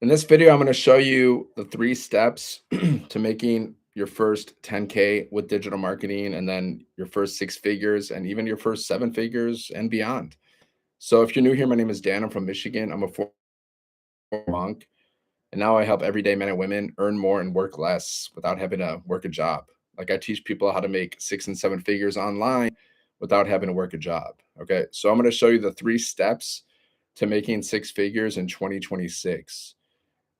In this video, I'm going to show you the 3 steps to making your first 10K with digital marketing and then your first 6 figures and even your first 7 figures and beyond. So, if you're new here, my name is Dan. I'm from Michigan. I'm a former monk, and now I help everyday men and women earn more and work less without having to work a job. Like, I teach people how to make 6 and 7 figures online without having to work a job. Okay. So, I'm going to show you the 3 steps to making 6 figures in 2026.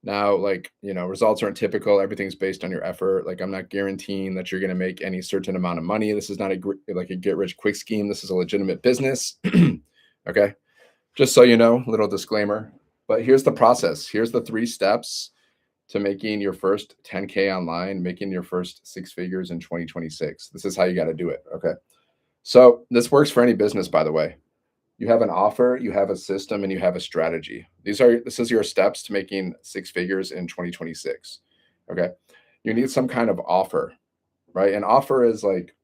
Now, like, results aren't typical. Everything's based on your effort. Like, I'm not guaranteeing that you're going to make any certain amount of money. This is not like a get rich quick scheme. This is a legitimate business. Okay. Just so you know, little disclaimer. But here's the process. Here's the 3 steps to making your first 10K online, making your first 6 figures in 2026. This is how you got to do it. Okay. So this works for any business, by the way. You have an offer, you have a system, and you have a strategy. This is your steps to making 6 figures in 2026. Okay. You need some kind of offer, right? An offer is like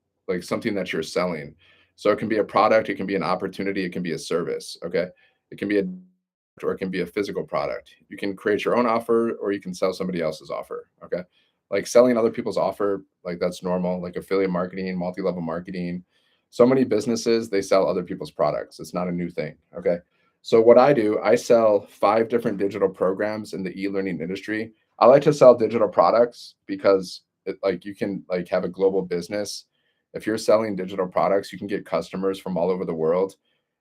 something that you're selling. So it can be a product, it can be an opportunity, it can be a service. Okay. It can be a or it can be a physical product. You can create your own offer or you can sell somebody else's offer. Okay. Like selling other people's offer, like that's normal, like affiliate marketing, multi-level marketing. So many businesses, they sell other people's products. It's not a new thing. Okay. So what I do, I sell 5 different digital programs in the e-learning industry. I like to sell digital products because like you can like have a global business. If you're selling digital products, you can get customers from all over the world,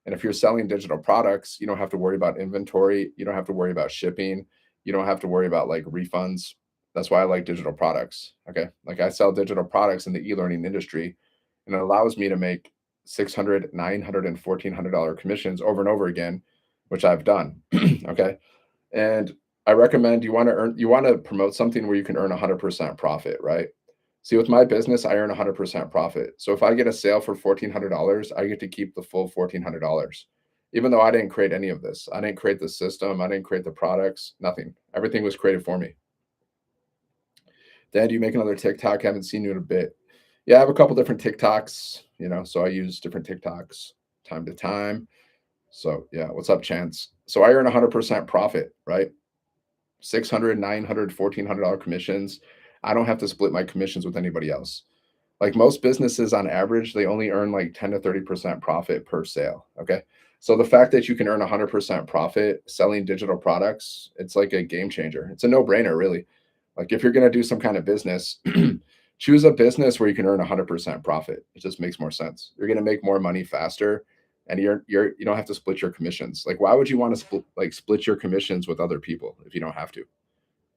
and if you're selling digital products, you don't have to worry about inventory. You don't have to worry about shipping. You don't have to worry about like refunds. That's why I like digital products. Okay. Like I sell digital products in the e-learning industry, and it allows me to make 600, 900, and $1,400 commissions over and over again, which I've done. Okay. And I recommend you want to promote something where you can earn 100% profit, right? See, with my business, I earn 100% profit. So if I get a sale for $1,400, I get to keep the full $1,400. Even though I didn't create any of this, I didn't create the system, I didn't create the products, nothing. Everything was created for me. Dad, you make another TikTok? Haven't seen you in a bit. Yeah, I have a couple different TikToks, so I use different TikToks time to time. So yeah, what's up, Chance? So I earn 100% profit, right? 600, 900, $1,400 commissions. I don't have to split my commissions with anybody else. Like most businesses on average, they only earn like 10 to 30% profit per sale. Okay. So the fact that you can earn 100% profit selling digital products, it's like a game changer. It's a no brainer, really. Like if you're going to do some kind of business, choose a business where you can earn 100% profit. It just makes more sense. You're going to make more money faster, and you don't have to split your commissions. Like why would you want to split your commissions with other people if you don't have to?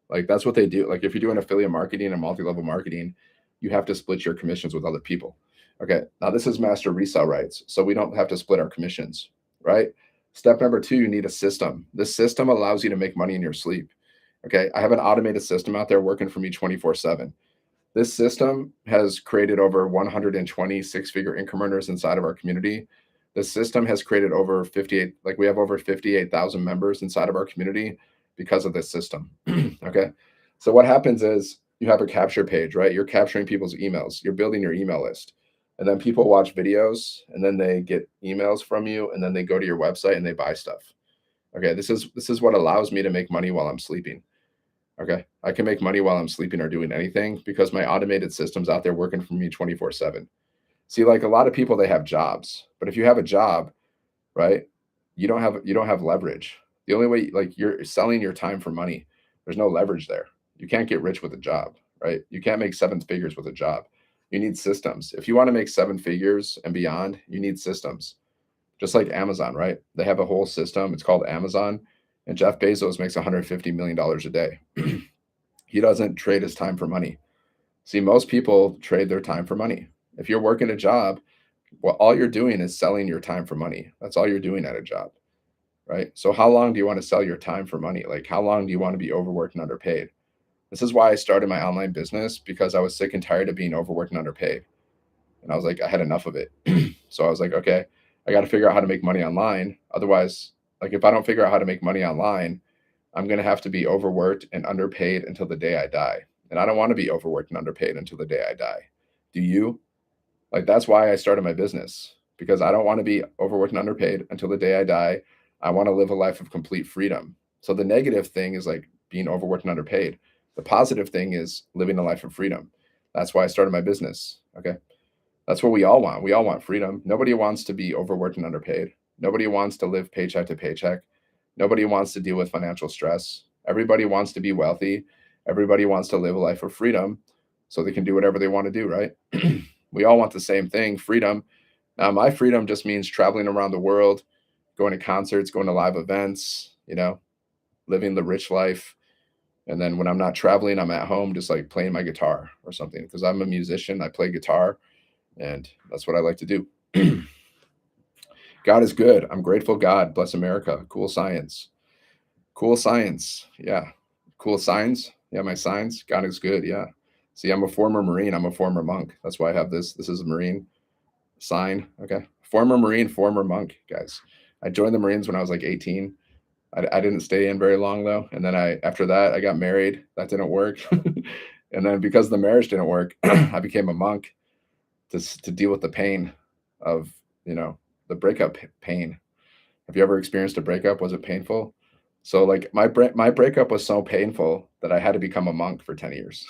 Like that's what they do. Like if you're doing affiliate marketing and multi-level marketing, you have to split your commissions with other people. Okay. Now this is master resale rights. So we don't have to split our commissions, right? Step number 2, you need a system. This system allows you to make money in your sleep. Okay. I have an automated system out there working for me 24/7. This system has created over 120 6-figure income earners inside of our community. The system has created over 58, like we have over 58,000 members inside of our community because of this system. Okay. So what happens is you have a capture page, right? You're capturing people's emails, you're building your email list. And then people watch videos and then they get emails from you and then they go to your website and they buy stuff. Okay. This is what allows me to make money while I'm sleeping. Okay. I can make money while I'm sleeping or doing anything because my automated system's out there working for me 24/7. See, like a lot of people, they have jobs, but if you have a job, right, you don't have leverage. The only way, like you're selling your time for money, there's no leverage there. You can't get rich with a job, right? You can't make 7 figures with a job. You need systems. If you want to make 7 figures and beyond, you need systems. Just like Amazon, right? They have a whole system. It's called Amazon. And Jeff Bezos makes $150 million a day. He doesn't trade his time for money. See, most people trade their time for money. If you're working a job, well, all you're doing is selling your time for money. That's all you're doing at a job, right? So, how long do you want to sell your time for money? Like, how long do you want to be overworked and underpaid? This is why I started my online business because I was sick and tired of being overworked and underpaid. And I was like, I had enough of it. So, I was like, okay, I got to figure out how to make money online. Otherwise, like, if I don't figure out how to make money online, I'm going to have to be overworked and underpaid until the day I die. And I don't want to be overworked and underpaid until the day I die. Do you? Like that's why I started my business because I don't want to be overworked and underpaid until the day I die. I want to live a life of complete freedom. So the negative thing is like being overworked and underpaid. The positive thing is living a life of freedom. That's why I started my business. Okay. That's what we all want. We all want freedom. Nobody wants to be overworked and underpaid. Nobody wants to live paycheck to paycheck. Nobody wants to deal with financial stress. Everybody wants to be wealthy. Everybody wants to live a life of freedom so they can do whatever they want to do, right? We all want the same thing, freedom. Now, my freedom just means traveling around the world, going to concerts, going to live events, living the rich life. And then when I'm not traveling, I'm at home just like playing my guitar or something because I'm a musician. I play guitar and that's what I like to do. God is good. I'm grateful. God bless America. Cool science. Cool science. Yeah. Cool signs. Yeah, my signs. God is good. Yeah. See, I'm a former Marine. I'm a former monk. That's why I have this. This is a Marine sign. Okay. Former Marine, former monk, guys. I joined the Marines when I was like 18. I didn't stay in very long though. And then after that, I got married. That didn't work. And then because the marriage didn't work, I became a monk to deal with the pain of, the breakup pain. Have you ever experienced a breakup? Was it painful? So like my breakup was so painful that I had to become a monk for 10 years.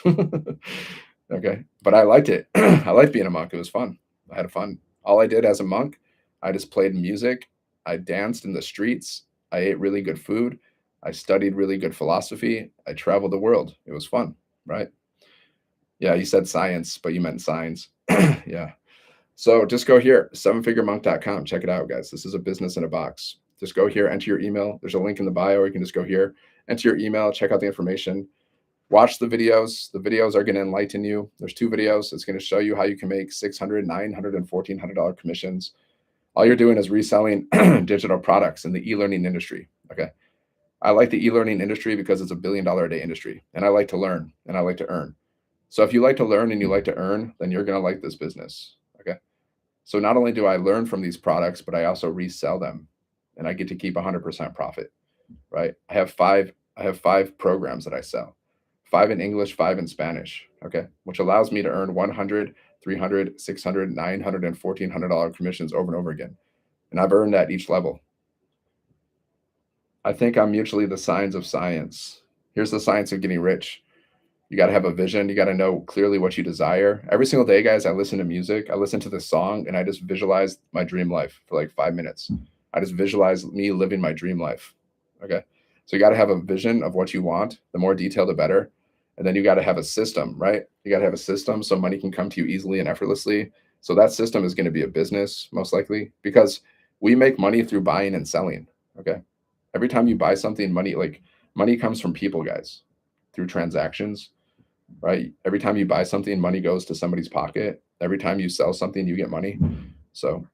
Okay. But I liked it. I liked being a monk. It was fun. I had fun. All I did as a monk, I just played music. I danced in the streets. I ate really good food. I studied really good philosophy. I traveled the world. It was fun, right? Yeah, you said science, but you meant signs. Yeah. So just go here, sevenfiguremonk.com. Check it out, guys. This is a business in a box. Just go here, enter your email. There's a link in the bio, or you can just go here, enter your email, check out the information, watch the videos. The videos are going to enlighten you. There's 2 videos. It's going to show you how you can make $600, $900, and $1,400 commissions. All you're doing is reselling digital products in the e-learning industry. Okay. I like the e-learning industry because it's a $1 billion a day industry, and I like to learn and I like to earn. So if you like to learn and you like to earn, then you're going to like this business. Okay. So not only do I learn from these products, but I also resell them and I get to keep 100% profit, right? I have five programs that I sell. 5 in English, 5 in Spanish, okay? Which allows me to earn 100, 300, 600, 900 and $1,400 commissions over and over again. And I've earned that each level. I think I'm mutually the signs of science. Here's the science of getting rich. You got to have a vision. You got to know clearly what you desire. Every single day, guys, I listen to music. I listen to this song and I just visualize my dream life for like 5 minutes. I just visualize me living my dream life. Okay. So you got to have a vision of what you want. The more detail, the better. And then you got to have a system, right? You got to have a system so money can come to you easily and effortlessly. So that system is going to be a business, most likely, because we make money through buying and selling. Okay. Every time you buy something, money comes from people, guys, through transactions, right? Every time you buy something, money goes to somebody's pocket. Every time you sell something, you get money. So,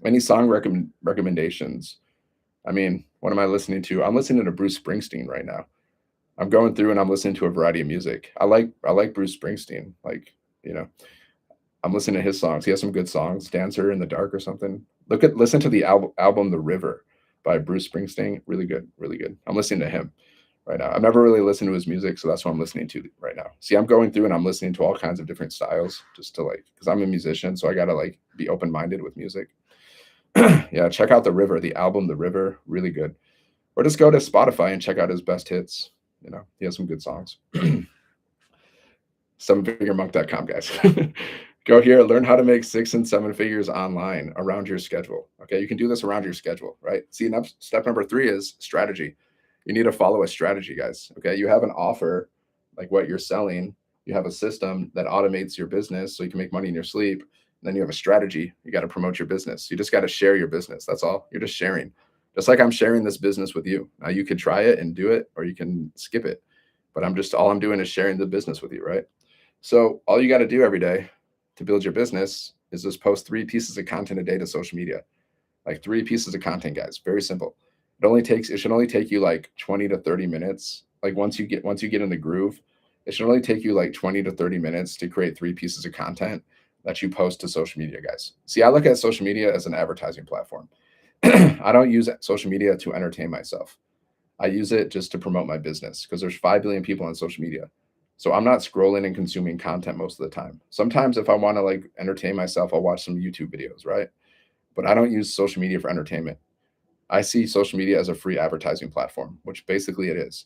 any song recommendations? I mean, what am I listening to? I'm listening to Bruce Springsteen right now. I'm going through and I'm listening to a variety of music. I like Bruce Springsteen. Like, you know, I'm listening to his songs. He has some good songs. Dancer in the Dark or something. Listen to the album The River by Bruce Springsteen. Really good, really good. I'm listening to him right now. I've never really listened to his music, so that's what I'm listening to right now. See, I'm going through and I'm listening to all kinds of different styles just to because I'm a musician, so I gotta be open minded with music. Yeah, check out The River, the album The River, really good. Or just go to Spotify and check out his best hits. He has some good songs. Sevenfiguremonk.com, guys. Go here, learn how to make 6 and 7 figures online around your schedule. Okay, you can do this around your schedule, right? See, step number 3 is strategy. You need to follow a strategy, guys. Okay, you have an offer, like what you're selling. You have a system that automates your business so you can make money in your sleep. And then you have a strategy. You got to promote your business. You just got to share your business. That's all. You're just sharing. Just like I'm sharing this business with you. Now you could try it and do it, or you can skip it. But all I'm doing is sharing the business with you, right? So all you got to do every day to build your business is just post 3 pieces of content a day to social media. Like 3 pieces of content, guys. Very simple. It should only take you like 20 to 30 minutes. Like once you get in the groove, it should only take you like 20 to 30 minutes to create 3 pieces of content that you post to social media, guys. See, I look at social media as an advertising platform. I don't use social media to entertain myself. I use it just to promote my business because there's 5 billion people on social media. So I'm not scrolling and consuming content most of the time. Sometimes if I want to entertain myself, I'll watch some YouTube videos, right? But I don't use social media for entertainment. I see social media as a free advertising platform, which basically it is.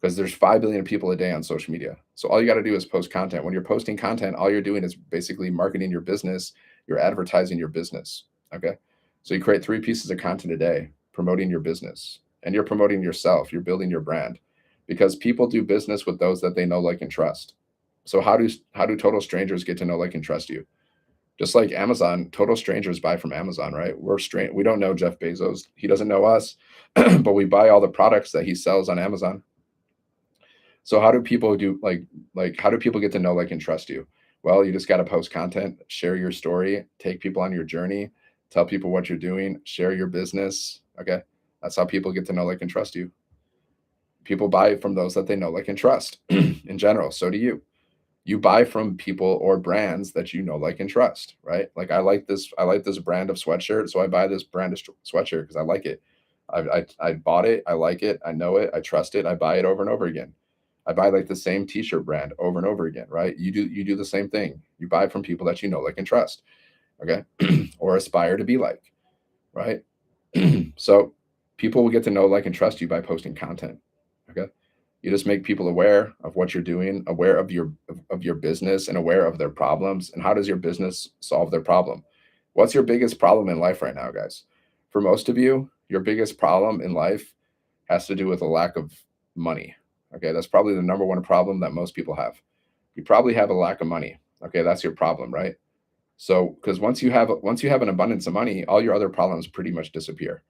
because there's 5 billion people a day on social media. So all you got to do is post content. When you're posting content, all you're doing is basically marketing your business, you're advertising your business. Okay. So you create 3 pieces of content a day promoting your business, and you're promoting yourself, you're building your brand, because people do business with those that they know, like, and trust. So how do total strangers get to know, like, and trust you? Just like Amazon, total strangers buy from Amazon, right? We don't know Jeff Bezos. He doesn't know us, but we buy all the products that he sells on Amazon. So how do people do like how do people get to know, like, and trust you? Well, you just got to post content, share your story, take people on your journey, tell people what you're doing, share your business. Okay. That's how people get to know, like, and trust you. People buy from those that they know, like, and trust in general. So do you. You buy from people or brands that you know, like, and trust, right? Like, I like this brand of sweatshirt, so I buy this brand of sweatshirt because I like it. I bought it, I like it, I know it, I trust it, I buy it over and over again. I buy, like, the same t-shirt brand over and over again, right? You do the same thing. You buy from people that you know, like, and trust, okay? Or aspire to be like, right? So people will get to know, like, and trust you by posting content, okay? You just make people aware of what you're doing, aware of your business, and aware of their problems. And how does your business solve their problem? What's your biggest problem in life right now, guys? For most of you, your biggest problem in life has to do with a lack of money. Okay, that's probably the number one problem that most people have. You probably have a lack of money. Okay, that's your problem, right? So, because once you have an abundance of money, all your other problems pretty much disappear.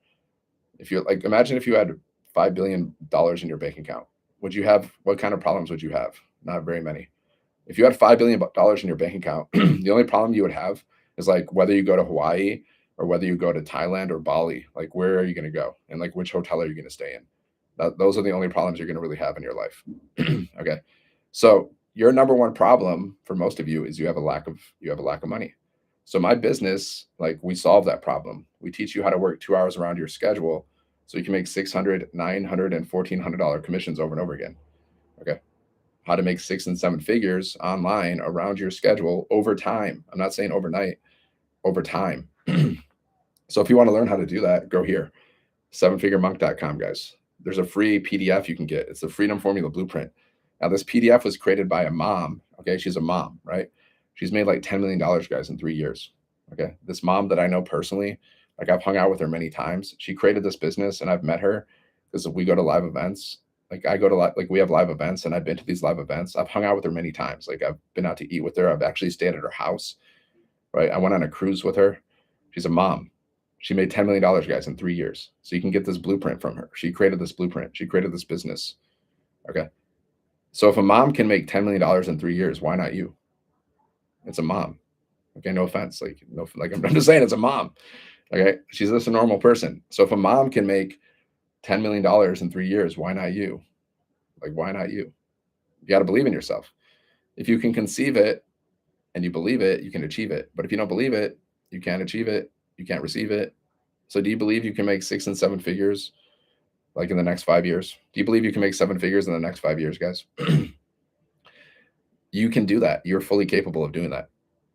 If you're like, imagine if you had $5 billion in your bank account, would you have what kind of problems would you have? Not very many. If you had $5 billion in your bank account, the only problem you would have is, like, whether you go to Hawaii or whether you go to Thailand or Bali. Like, where are you going to go, and, like, which hotel are you going to stay in? Those are the only problems you're going to really have in your life. Okay, so your number one problem for most of you is you have a lack of money. So my business, like, we solve that problem. We teach you how to work 2 hours around your schedule so you can make 600, 900, and $1,400 commissions over and over again. Okay. How to make 6 and 7 figures online around your schedule over time. I'm not saying overnight, over time. So if you want to learn how to do that, go here, sevenfiguremonk.com, guys. There's a free PDF you can get. It's the Freedom Formula Blueprint. Now, this PDF was created by a mom. Okay. She's a mom, right? She's made like $10 million, guys, in 3 years. Okay. This mom that I know personally, like, I've hung out with her many times. She created this business and I've met her because we go to live events. Like, I go to like, we have live events and I've been to these live events. I've hung out with her many times. Like, I've been out to eat with her. I've actually stayed at her house, right? I went on a cruise with her. She's a mom. She made $10 million, guys, in 3 years. So you can get this blueprint from her. She created this blueprint. She created this business. Okay. So if a mom can make $10 million in 3 years, why not you? It's a mom. Okay. No offense. Like, no, like, I'm just saying, it's a mom. Okay. She's just a normal person. So if a mom can make $10 million in 3 years, why not you? Like, why not you? You got to believe in yourself. If you can conceive it and you believe it, you can achieve it. But if you don't believe it, you can't achieve it. You can't receive it. So do you believe you can make 6 and 7 figures, like, in the next 5 years? Do you believe you can make 7 figures in the next 5 years, guys? You can do that. You're fully capable of doing that.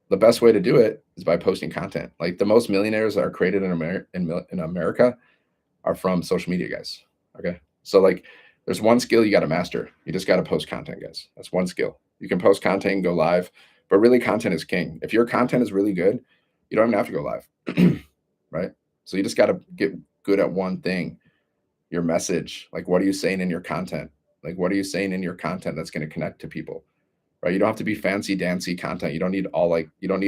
The best way to do it is by posting content. Like, the most millionaires that are created in America are from social media, guys. Okay. So, like, there's one skill you got to master. You just got to post content, guys. That's one skill. You can post content and go live, but really, content is king. If your content is really good, you don't even have to go live. Right. So you just got to get good at one thing, your message. Like, what are you saying in your content? Like, what are you saying in your content that's going to connect to people? Right. You don't have to be fancy dancy content. You don't need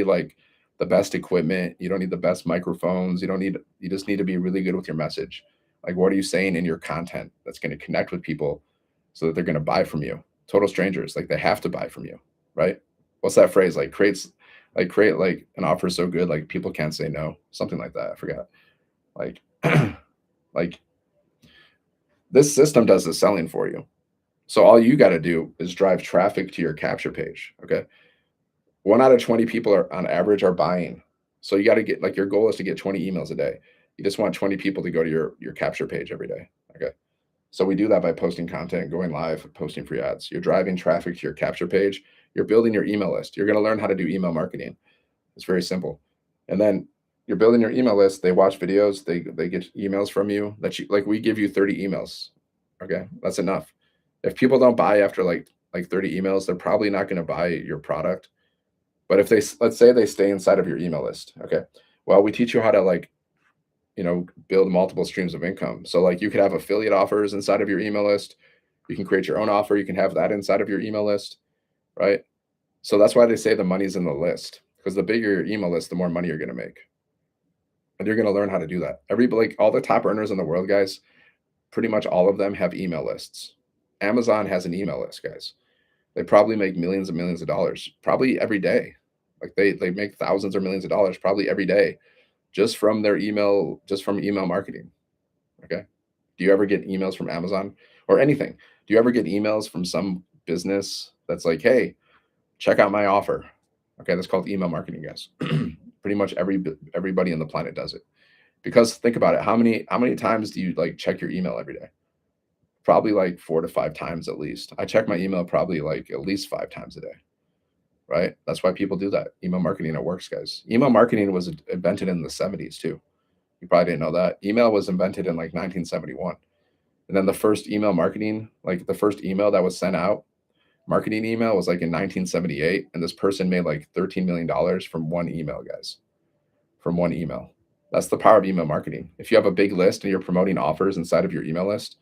like the best equipment. You don't need the best microphones. You just need to be really good with your message. Like, what are you saying in your content that's going to connect with people so that they're going to buy from you? Total strangers, like, they have to buy from you, right? What's that phrase? Like, create like an offer so good, like, people can't say no. Something like that. I forgot. Like, like, this system does the selling for you. So all you got to do is drive traffic to your capture page. Okay. 1 out of 20 people are on average are buying. So you got to get, like, your goal is to get 20 emails a day. You just want 20 people to go to your capture page every day. Okay. So we do that by posting content, going live, posting free ads. You're driving traffic to your capture page. You're building your email list. You're going to learn how to do email marketing. It's very simple. And then you're building your email list. They watch videos. They get emails from you that you, like, we give you 30 emails. Okay. That's enough. If people don't buy after like 30 emails, they're probably not going to buy your product. But if let's say they stay inside of your email list, okay. Well, we teach you how to like, build multiple streams of income. So like you could have affiliate offers inside of your email list. You can create your own offer. You can have that inside of your email list, right? So that's why they say the money's in the list, because the bigger your email list, the more money you're going to make. And you're going to learn how to do that. Like all the top earners in the world, guys, pretty much all of them have email lists. Amazon has an email list, guys. They probably make millions and millions of dollars probably every day. Like they make thousands or millions of dollars probably every day just from their email, just from email marketing. Okay. Do you ever get emails from Amazon or anything? Do you ever get emails from some business that's like, hey, check out my offer? Okay, that's called email marketing, guys. Pretty much everybody on the planet does it. Because think about it, how many times do you like check your email every day? Probably like 4 to 5 times at least. I check my email probably like at least 5 times a day, right? That's why people do that. Email marketing, it works, guys. Email marketing was invented in the 70s too. You probably didn't know that. Email was invented in like 1971. And then the first email marketing, like the first email that was sent out, marketing email was like in 1978. And this person made like $13 million from one email, guys. From one email. That's the power of email marketing. If you have a big list and you're promoting offers inside of your email list,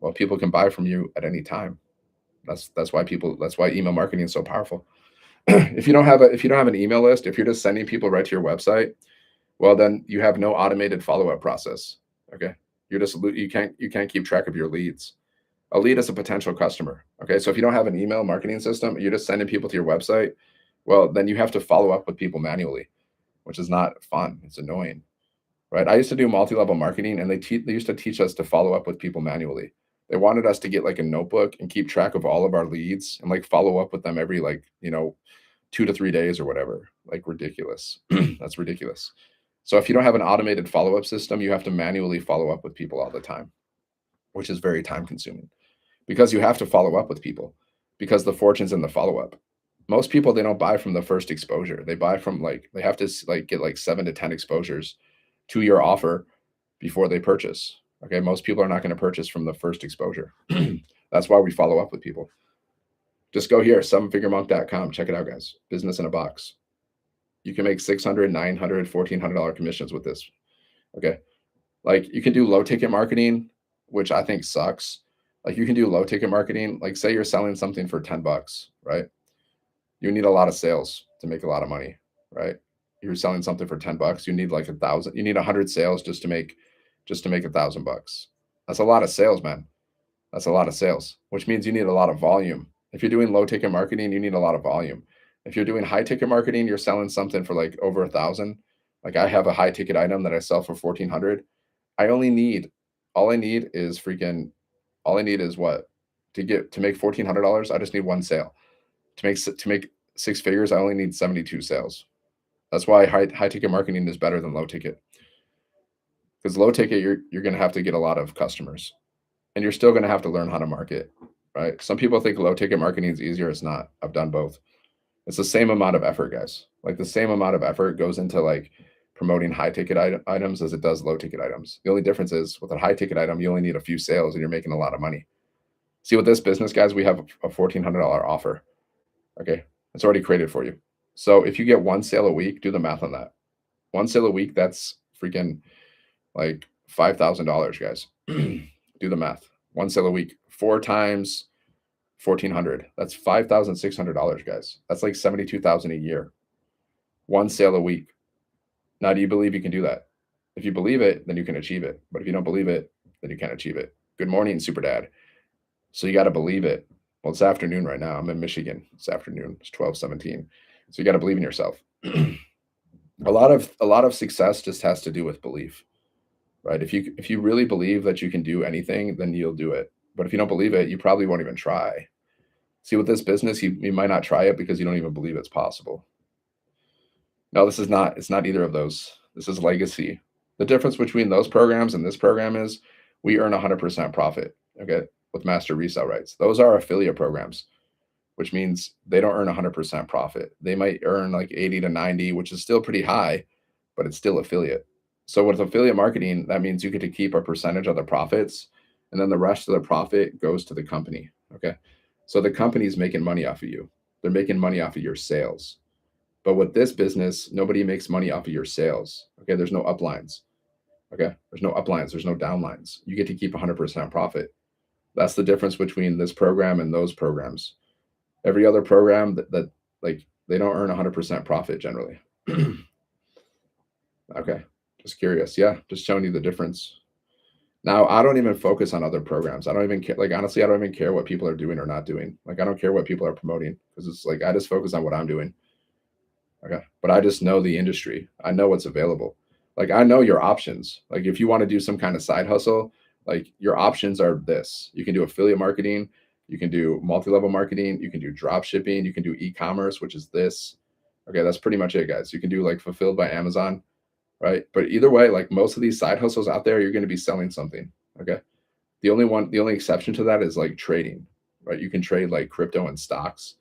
well, people can buy from you at any time. That's why email marketing is so powerful. If you don't have an email list, if you're just sending people right to your website, well then you have no automated follow-up process. Okay. You can't keep track of your leads. A lead is a potential customer. Okay. So if you don't have an email marketing system, you're just sending people to your website, well, then you have to follow up with people manually, which is not fun. It's annoying. Right. I used to do multi-level marketing and they used to teach us to follow up with people manually. They wanted us to get like a notebook and keep track of all of our leads and like follow up with them every like, 2 to 3 days or whatever. Like ridiculous. That's ridiculous. So if you don't have an automated follow-up system, you have to manually follow up with people all the time, which is very time consuming because you have to follow up with people because the fortune's in the follow-up. Most people, they don't buy from the first exposure. They buy from like they have to like get like 7 to 10 exposures to your offer before they purchase. Okay, most people are not going to purchase from the first exposure. That's why we follow up with people. Just go here, sevenfiguremonk.com. Check it out, guys. Business in a box. You can make 600, 900, $1,400 commissions with this. Okay. Like you can do low ticket marketing, which I think sucks. Like you can do low ticket marketing. Like say you're selling something for 10 bucks, right? You need a lot of sales to make a lot of money, right? You're selling something for 10 bucks. You need like 1,000, you need 100 sales just to make 1,000 bucks. That's a lot of sales, man. That's a lot of sales, which means you need a lot of volume. If you're doing low ticket marketing, you need a lot of volume. If you're doing high ticket marketing, you're selling something for like over 1,000. Like I have a high ticket item that I sell for 1,400. I only need, all I need is freaking, all I need is what to make $1,400. I just need one sale. To make 6 figures, I only need 72 sales. That's why high ticket marketing is better than low ticket. Because low ticket, you're going to have to get a lot of customers, and you're still going to have to learn how to market. Right? Some people think low ticket marketing is easier. It's not. I've done both. It's the same amount of effort, guys. Like the same amount of effort goes into like promoting high ticket items as it does low ticket items. The only difference is with a high ticket item, you only need a few sales and you're making a lot of money. See, with this business, guys, we have a $1,400 offer. Okay. It's already created for you. So if you get one sale a week, do the math on that. One sale a week, that's freaking like $5,000, guys. Do the math. One sale a week, 4 times 1,400. That's $5,600, guys. That's like 72,000 a year. One sale a week. Now, do you believe you can do that? If you believe it, then you can achieve it. But if you don't believe it, then you can't achieve it. Good morning, Super Dad. So you got to believe it. Well, it's afternoon right now. I'm in Michigan. It's afternoon. It's 12:17. So you got to believe in yourself. A lot of success just has to do with belief, right? If you really believe that you can do anything, then you'll do it. But if you don't believe it, you probably won't even try. See, with this business, you might not try it because you don't even believe it's possible. No, this is not. It's not either of those. This is legacy. The difference between those programs and this program is we earn 100% profit. Okay, with master resale rights. Those are affiliate programs, which means they don't earn 100% profit. They might earn like 80 to 90, which is still pretty high, but it's still affiliate. So with affiliate marketing, that means you get to keep a percentage of the profits, and then the rest of the profit goes to the company. Okay. So the company's making money off of you. They're making money off of your sales. But with this business, nobody makes money off of your sales. Okay. There's no uplines. Okay. There's no uplines. There's no downlines. You get to keep 100% profit. That's the difference between this program and those programs. Every other program that like they don't earn 100% profit generally. Okay. Just curious. Yeah. Just showing you the difference. Now, I don't even focus on other programs. I don't even care. Like, honestly, I don't even care what people are doing or not doing. Like, I don't care what people are promoting because it's like I just focus on what I'm doing. Okay. But I just know the industry. I know what's available. Like, I know your options. Like, if you want to do some kind of side hustle, like, your options are this: you can do affiliate marketing, you can do multi level marketing, you can do drop shipping, you can do e commerce, which is this. Okay. That's pretty much it, guys. You can do like fulfilled by Amazon, right? But either way, like most of these side hustles out there, you're going to be selling something. Okay. The only exception to that is like trading, right? You can trade like crypto and stocks.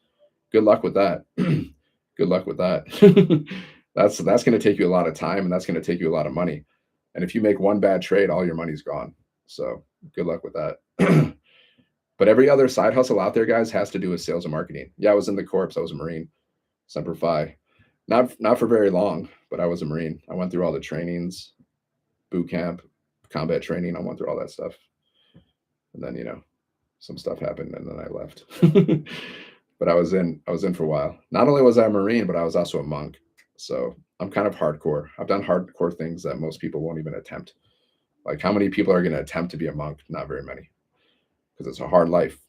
Good luck with that. Good luck with that. That's going to take you a lot of time and that's going to take you a lot of money. And if you make one bad trade, all your money's gone. So good luck with that. But every other side hustle out there, guys, has to do with sales and marketing. Yeah, I was in the corps. I was a Marine, Semper Fi. Not for very long, but I was a Marine. I went through all the trainings, boot camp, combat training. I went through all that stuff. And then, some stuff happened and then I left. But I was in for a while. Not only was I a Marine, but I was also a monk. So I'm kind of hardcore. I've done hardcore things that most people won't even attempt. Like how many people are going to attempt to be a monk? Not very many, because it's a hard life.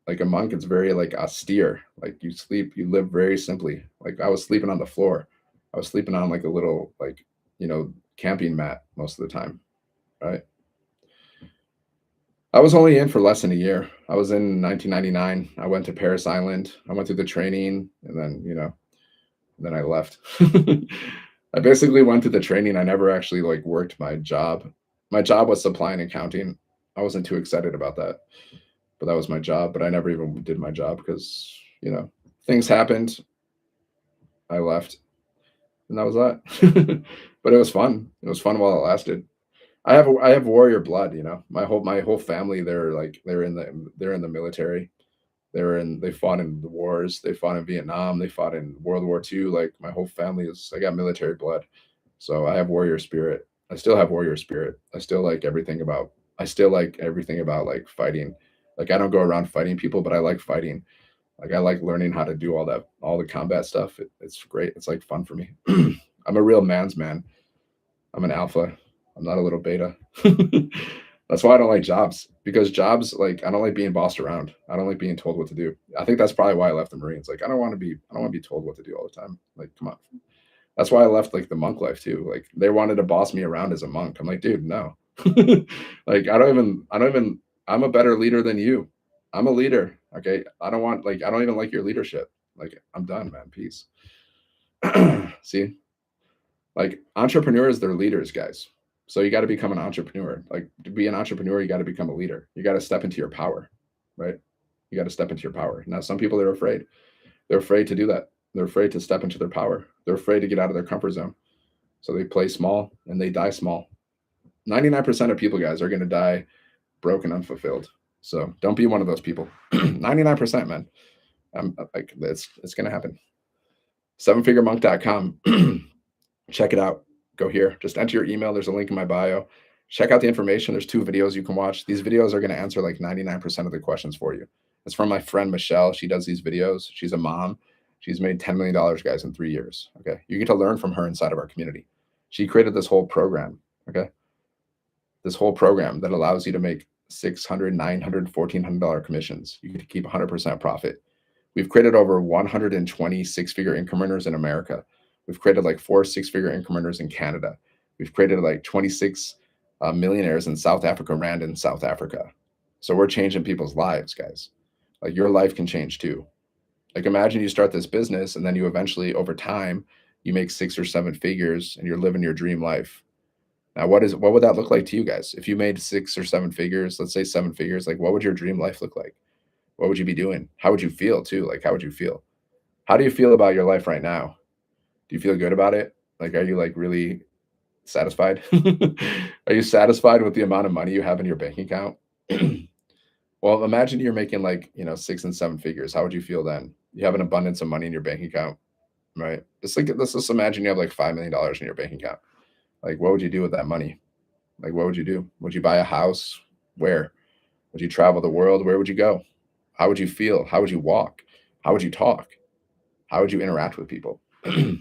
Like a monk, it's very like austere. Like you live very simply. Like I was sleeping on the floor. I was sleeping on like a little like, camping mat most of the time. Right. I was only in for less than a year. I was in 1999. I went to Paris Island. I went through the training and then I left. I basically went through the training. I never actually like worked my job. My job was supply and accounting. I wasn't too excited about that, but that was my job. But I never even did my job because, things happened. I left and that was that. But it was fun. It was fun while it lasted. I have warrior blood, My whole family, they're in the military. They fought in the wars, they fought in Vietnam, they fought in World War II. Like my whole family I got military blood. So I have warrior spirit. I still have warrior spirit. I still like everything about like fighting. Like I don't go around fighting people, but I like fighting. Like I like learning how to do all the combat stuff. It's great. It's like fun for me. I'm a real man's man. I'm an alpha. I'm not a little beta. That's why I don't like jobs because jobs like I don't like being bossed around. I don't like being told what to do. I think that's probably why I left the Marines. Like I don't want to be told what to do all the time. Like come on. That's why I left like the monk life too. Like they wanted to boss me around as a monk. I'm like, dude, no. Like I don't even I'm a better leader than you. I'm a leader. Okay. I don't even like your leadership. Like I'm done, man. Peace. See? Like entrepreneurs, they're leaders, guys. So you got to become an entrepreneur. Like to be an entrepreneur, you got to become a leader. You got to step into your power, right? You got to step into your power. Now, some people are afraid. They're afraid to do that. They're afraid to step into their power. They're afraid to get out of their comfort zone. So they play small and they die small. 99% of people, guys, are going to die broke and unfulfilled. So don't be one of those people. 99%, man. Like it's going to happen. Sevenfiguremonk.com. Check it out. Go here. Just enter your email. There's a link in my bio. Check out the information. There's 2 videos you can watch. These videos are going to answer like 99% of the questions for you. It's from my friend Michelle. She does these videos. She's a mom. She's made $10 million, guys, in 3 years. Okay. You get to learn from her inside of our community. She created this whole program. Okay. This whole program that allows you to make $600, $900, $1,400 commissions. You get to keep 100% profit. We've created over 120 six-figure income earners in America. We've created like 4 six-figure income earners in Canada. We've created like 26 millionaires in South Africa, Rand in South Africa. So we're changing people's lives, guys. Like your life can change too. Like imagine you start this business and then you eventually over time, you make 6 or 7 figures and you're living your dream life. Now, what would that look like to you guys? If you made 6 or 7 figures, let's say 7 figures, like what would your dream life look like? What would you be doing? How would you feel too? Like, how would you feel? How do you feel about your life right now? Do you feel good about it? Like, are you like really satisfied? Are you satisfied with the amount of money you have in your bank account? Well, imagine you're making like, 6 and 7 figures. How would you feel then? You have an abundance of money in your bank account, right? It's like let's just imagine you have like $5 million in your bank account. Like, what would you do with that money? Like, what would you do? Would you buy a house? Where? Would you travel the world? Where would you go? How would you feel? How would you walk? How would you talk? How would you interact with people?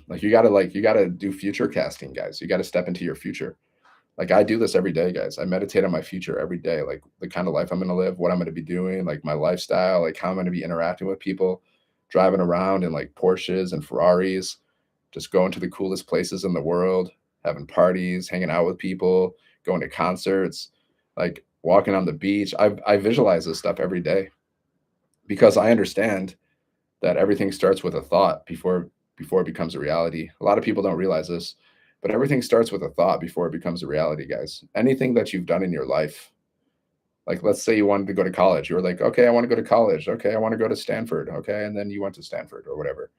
Like you gotta do future casting, guys. You gotta step into your future. Like I do this every day, guys. I meditate on my future every day, like the kind of life I'm gonna live, what I'm gonna be doing, like my lifestyle, like how I'm gonna be interacting with people, driving around in like Porsches and Ferraris, just going to the coolest places in the world, having parties, hanging out with people, going to concerts, like walking on the beach. I visualize this stuff every day because I understand that everything starts with a thought before it becomes a reality. A lot of people don't realize this, but everything starts with a thought before it becomes a reality, guys. Anything that you've done in your life, like let's say you wanted to go to college, you were like, okay, I want to go to college. Okay, I want to go to Stanford. Okay, and then you went to Stanford or whatever,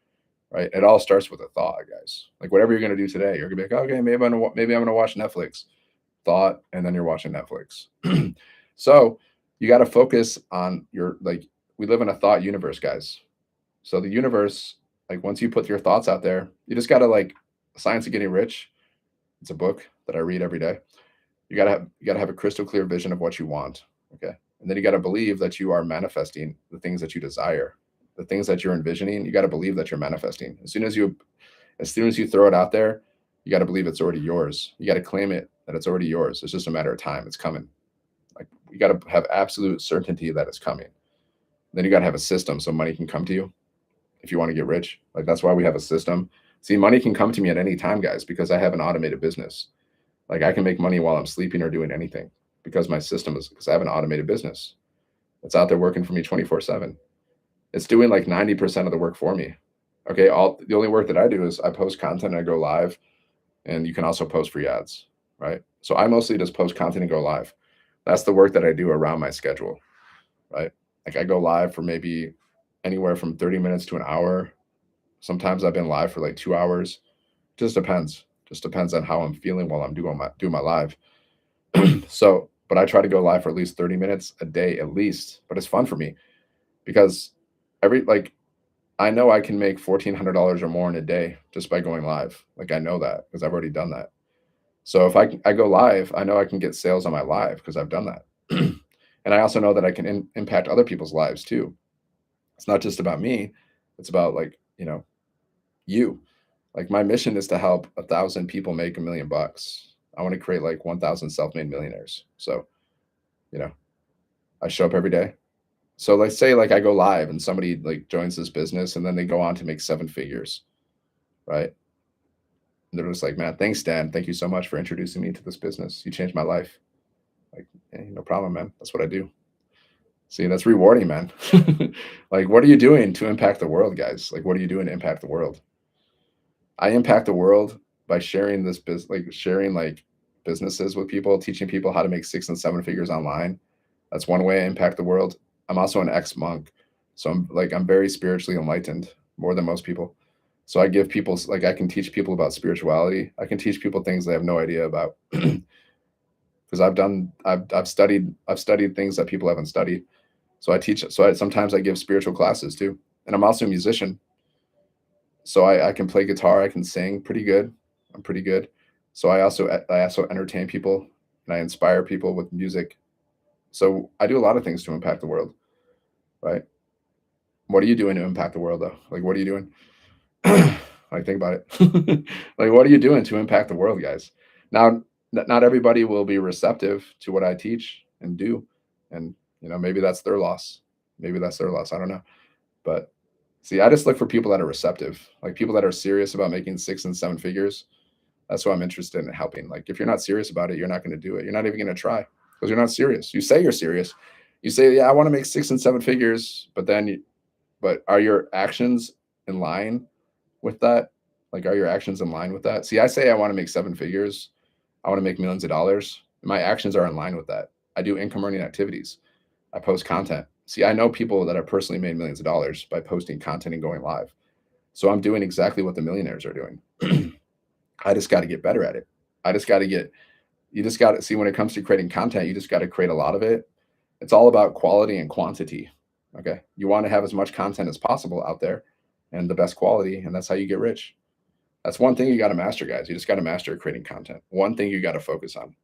right? It all starts with a thought, guys. Like whatever you're gonna do today, you're gonna be like, okay, maybe I'm gonna watch Netflix. Thought, and then you're watching Netflix. So you got to focus on your like. We live in a thought universe, guys. So the universe, like once you put your thoughts out there, you just gotta like Science of Getting Rich. It's a book that I read every day. You gotta have a crystal clear vision of what you want. Okay. And then you gotta believe that you are manifesting the things that you desire. The things that you're envisioning, you gotta believe that you're manifesting. As soon as you throw it out there, you gotta believe it's already yours. You gotta claim it that it's already yours. It's just a matter of time. It's coming. Like you gotta have absolute certainty that it's coming. Then you gotta have a system so money can come to you if you want to get rich. Like that's why we have a system. See, money can come to me at any time, guys, because I have an automated business. Like I can make money while I'm sleeping or doing anything because my system is because I have an automated business. It's out there working for me 24/7. It's doing like 90% of the work for me. Okay. All the only work that I do is I post content and I go live, and you can also post free ads, right? So I mostly just post content and go live. That's the work that I do around my schedule, right? Like I go live for maybe anywhere from 30 minutes to an hour. Sometimes I've been live for like 2 hours. Just depends. Just depends on how I'm feeling while I'm doing my live. So, but I try to go live for at least 30 minutes a day at least. But it's fun for me because every like I know I can make $1,400 or more in a day just by going live. Like I know that because I've already done that. So if I go live, I know I can get sales on my live because I've done that. And I also know that I can impact other people's lives too. It's not just about me. It's about like, you. Like my mission is to help 1,000 people make $1 million. I want to create like 1,000 self-made millionaires. So, you know, I show up every day. So let's say like I go live and somebody like joins this business and then they go on to make 7 figures, right? And they're just like, man, thanks, Dan. Thank you so much for introducing me to this business. You changed my life. Like, hey, no problem, man. That's what I do. See, that's rewarding, man. Like, what are you doing to impact the world, guys? Like, what are you doing to impact the world? I impact the world by sharing this business, like sharing like businesses with people, teaching people how to make 6 and 7 figures online. That's one way I impact the world. I'm also an ex-monk, so I'm very spiritually enlightened, more than most people. So I give people like I can teach people about spirituality. I can teach people things they have no idea about because I've studied things that people haven't studied. So I teach. Sometimes I give spiritual classes too, and I'm also a musician. So I can play guitar, I can sing pretty good. I'm pretty good. So I also entertain people and I inspire people with music. So I do a lot of things to impact the world, right? What are you doing to impact the world though? Like what are you doing? Like think about it. Like what are you doing to impact the world, guys? Now not everybody will be receptive to what I teach and do. And maybe that's their loss. Maybe that's their loss. I don't know. But see, I just look for people that are receptive, like people that are serious about making 6 and 7 figures. That's what I'm interested in helping. Like, if you're not serious about it, you're not going to do it. You're not even going to try because you're not serious. You say you're serious. You say, yeah, I want to make 6 and 7 figures, but are your actions in line with that? Like, are your actions in line with that? See, I say I want to make 7 figures. I want to make millions of dollars. And my actions are in line with that. I do income earning activities. I post content. See, I know people that have personally made millions of dollars by posting content and going live. So I'm doing exactly what the millionaires are doing. I just got to get better at it. I just got to get, you just got to see when it comes to creating content, you just got to create a lot of it. It's all about quality and quantity. Okay. You want to have as much content as possible out there and the best quality, and that's how you get rich. That's one thing you got to master, guys. You just got to master creating content. One thing you got to focus on.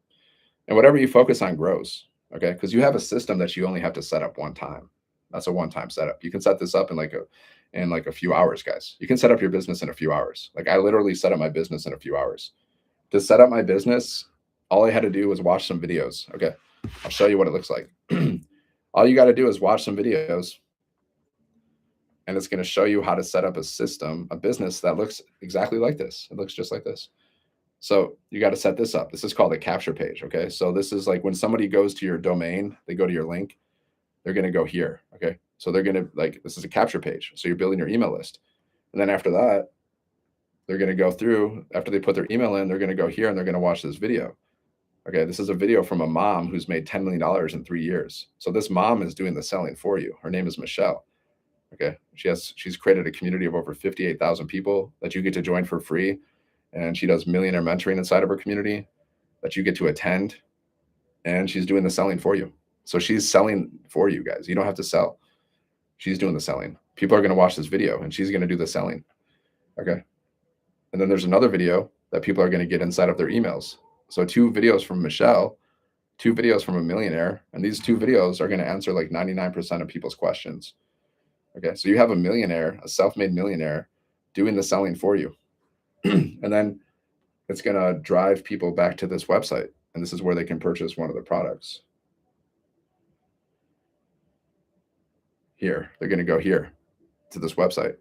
And whatever you focus on grows. Okay. Because you have a system that you only have to set up one time. That's a one-time setup. You can set this up in like a few hours, guys. You can set up your business in a few hours. Like I literally set up my business in a few hours. To set up my business, all I had to do was watch some videos. Okay. I'll show you what it looks like. All you got to do is watch some videos, and it's going to show you how to set up a system, a business that looks exactly like this. It looks just like this. So you got to set this up. This is called a capture page. Okay. So this is like when somebody goes to your domain, they go to your link, they're going to go here. Okay. So they're going to like, this is a capture page. So you're building your email list. And then after that, they're going to go through, after they put their email in, they're going to go here and they're going to watch this video. Okay. This is a video from a mom who's made $10 million in 3 years. So this mom is doing the selling for you. Her name is Michelle. Okay. She's created a community of over 58,000 people that you get to join for free. And she does millionaire mentoring inside of her community that you get to attend. And she's doing the selling for you. So she's selling for you guys. You don't have to sell. She's doing the selling. People are going to watch this video and she's going to do the selling. Okay. And then there's another video that people are going to get inside of their emails. So 2 videos from Michelle, 2 videos from a millionaire. And these 2 videos are going to answer like 99% of people's questions. Okay. So you have a millionaire, a self-made millionaire doing the selling for you. And then it's going to drive people back to this website. And this is where they can purchase one of the products. Here, they're going to go here to this website.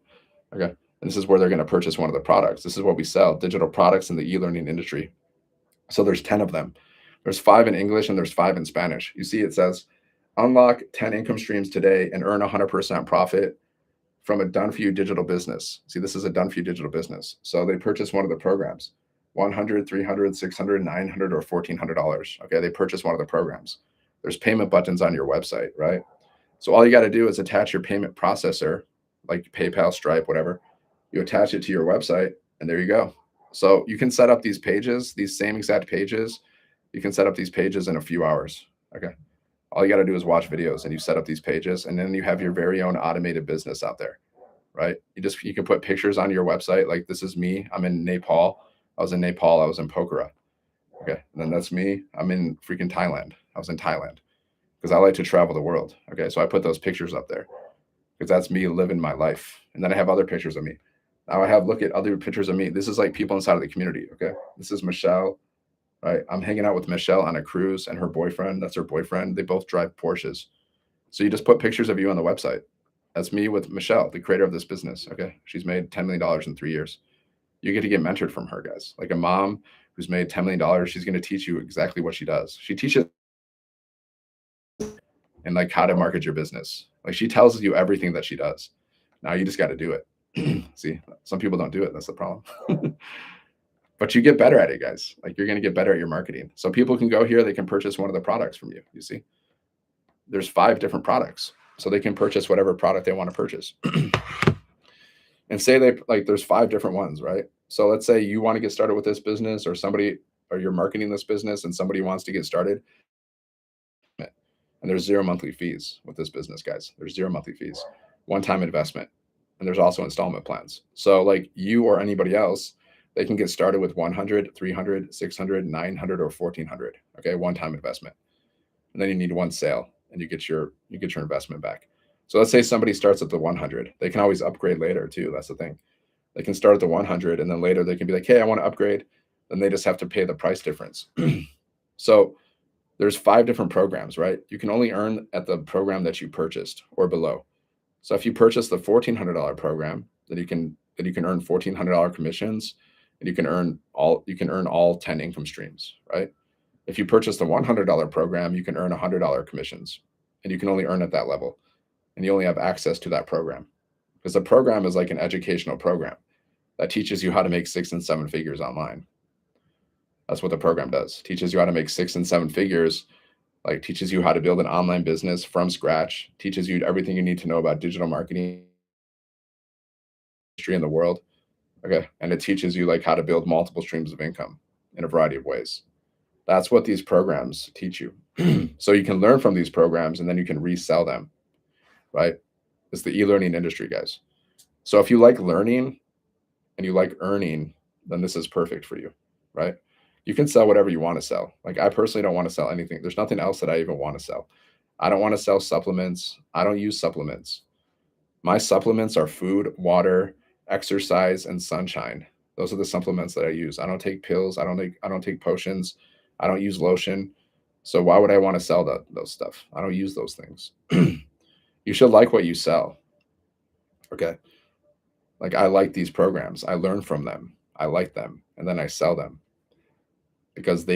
Okay. And this is where they're going to purchase one of the products. This is what we sell, digital products in the e-learning industry. So there's 10 of them. There's 5 in English and there's 5 in Spanish. You see, it says, unlock 10 income streams today and earn 100% profit from a done for you digital business. See, this is a done for you digital business. So they purchase one of the programs, $100, $300, $600, $900, or $1,400. Okay. They purchase one of the programs. There's payment buttons on your website, right? So all you got to do is attach your payment processor, like PayPal, Stripe, whatever. You attach it to your website, and there you go. So you can set up these pages, these same exact pages. You can set up these pages in a few hours. Okay. All you got to do is watch videos, and you set up these pages, and then you have your very own automated business out there, right? You can put pictures on your website. Like this is me. I'm in Nepal. I was in Nepal. I was in Pokhara. Okay. And then that's me. I'm in freaking Thailand. I was in Thailand. Because I like to travel the world. Okay. So I put those pictures up there because that's me living my life. And then I have other pictures of me. Now look at other pictures of me. This is like people inside of the community. Okay. This is Michelle, right? I'm hanging out with Michelle on a cruise and her boyfriend. That's her boyfriend. They both drive Porsches. So you just put pictures of you on the website. That's me with Michelle, the creator of this business. Okay. She's made $10 million in 3 years. You get to get mentored from her, guys. Like a mom who's made $10 million. She's going to teach you exactly what she does. She teaches and like how to market your business. Like she tells you everything that she does. Now you just got to do it. See, some people don't do it. That's the problem. But you get better at it, guys. Like you're going to get better at your marketing. So people can go here. They can purchase one of the products from you. You see, there's 5 different products. So they can purchase whatever product they want to purchase. And say there's 5 different ones, right? So let's say you want to get started with this business or you're marketing this business and somebody wants to get started. And there's 0 monthly fees with this business, guys. There's 0 monthly fees, one-time investment. And there's also installment plans. So like you or anybody else, they can get started with 100, 300, 600, 900, or 1400. Okay. One-time investment. And then you need 1 sale and you get your investment back. So let's say somebody starts at the 100. They can always upgrade later too. That's the thing. They can start at the 100 and then later they can be like, hey, I want to upgrade. Then they just have to pay the price difference. So there's 5 different programs, right? You can only earn at the program that you purchased or below. So if you purchase the $1,400 program, then you can earn $1,400 commissions, and you can earn all 10 income streams, right? If you purchase the $100 program, you can earn $100 commissions, and you can only earn at that level, and you only have access to that program because the program is like an educational program that teaches you how to make 6 and 7 figures online. That's what the program does. Teaches you how to make 6 and 7 figures, like teaches you how to build an online business from scratch, teaches you everything you need to know about digital marketing industry in the world. Okay. And it teaches you like how to build multiple streams of income in a variety of ways. That's what these programs teach you. So you can learn from these programs and then you can resell them, right? It's the e-learning industry, guys. So if you like learning and you like earning, then this is perfect for you, right? You can sell whatever you want to sell. Like I personally don't want to sell anything. There's nothing else that I even want to sell. I don't want to sell supplements. I don't use supplements. My supplements are food, water, exercise, and sunshine. Those are the supplements that I use. I don't take pills. I don't take potions. I don't use lotion. So why would I want to sell those stuff? I don't use those things. You should like what you sell. Okay. Like I like these programs. I learn from them. I like them, and then I sell them because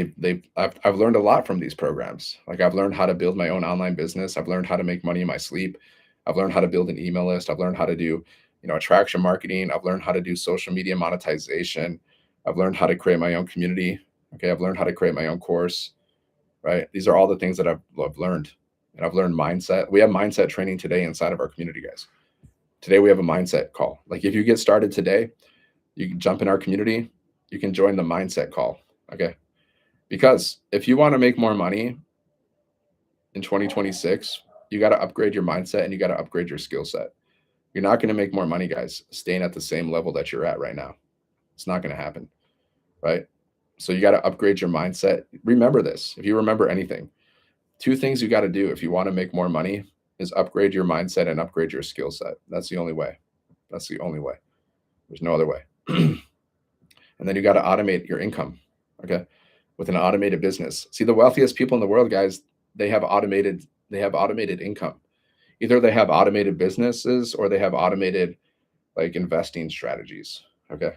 I've learned a lot from these programs. Like I've learned how to build my own online business. I've learned how to make money in my sleep. I've learned how to build an email list. I've learned how to do, attraction marketing. I've learned how to do social media monetization. I've learned how to create my own community. Okay, I've learned how to create my own course. Right? These are all the things that I've learned, and I've learned mindset. We have mindset training today inside of our community, guys. Today we have a mindset call. Like if you get started today, you can jump in our community. You can join the mindset call. Okay. Because if you want to make more money in 2026, you got to upgrade your mindset and you got to upgrade your skill set. You're not going to make more money, guys, staying at the same level that you're at right now. It's not going to happen. Right. So you got to upgrade your mindset. Remember this. If you remember anything, two things you got to do if you want to make more money is upgrade your mindset and upgrade your skill set. That's the only way. That's the only way. There's no other way. And then you got to automate your income. Okay. With an automated business. See, the wealthiest people in the world, guys, they have automated income. Either they have automated businesses or they have automated like investing strategies. Okay.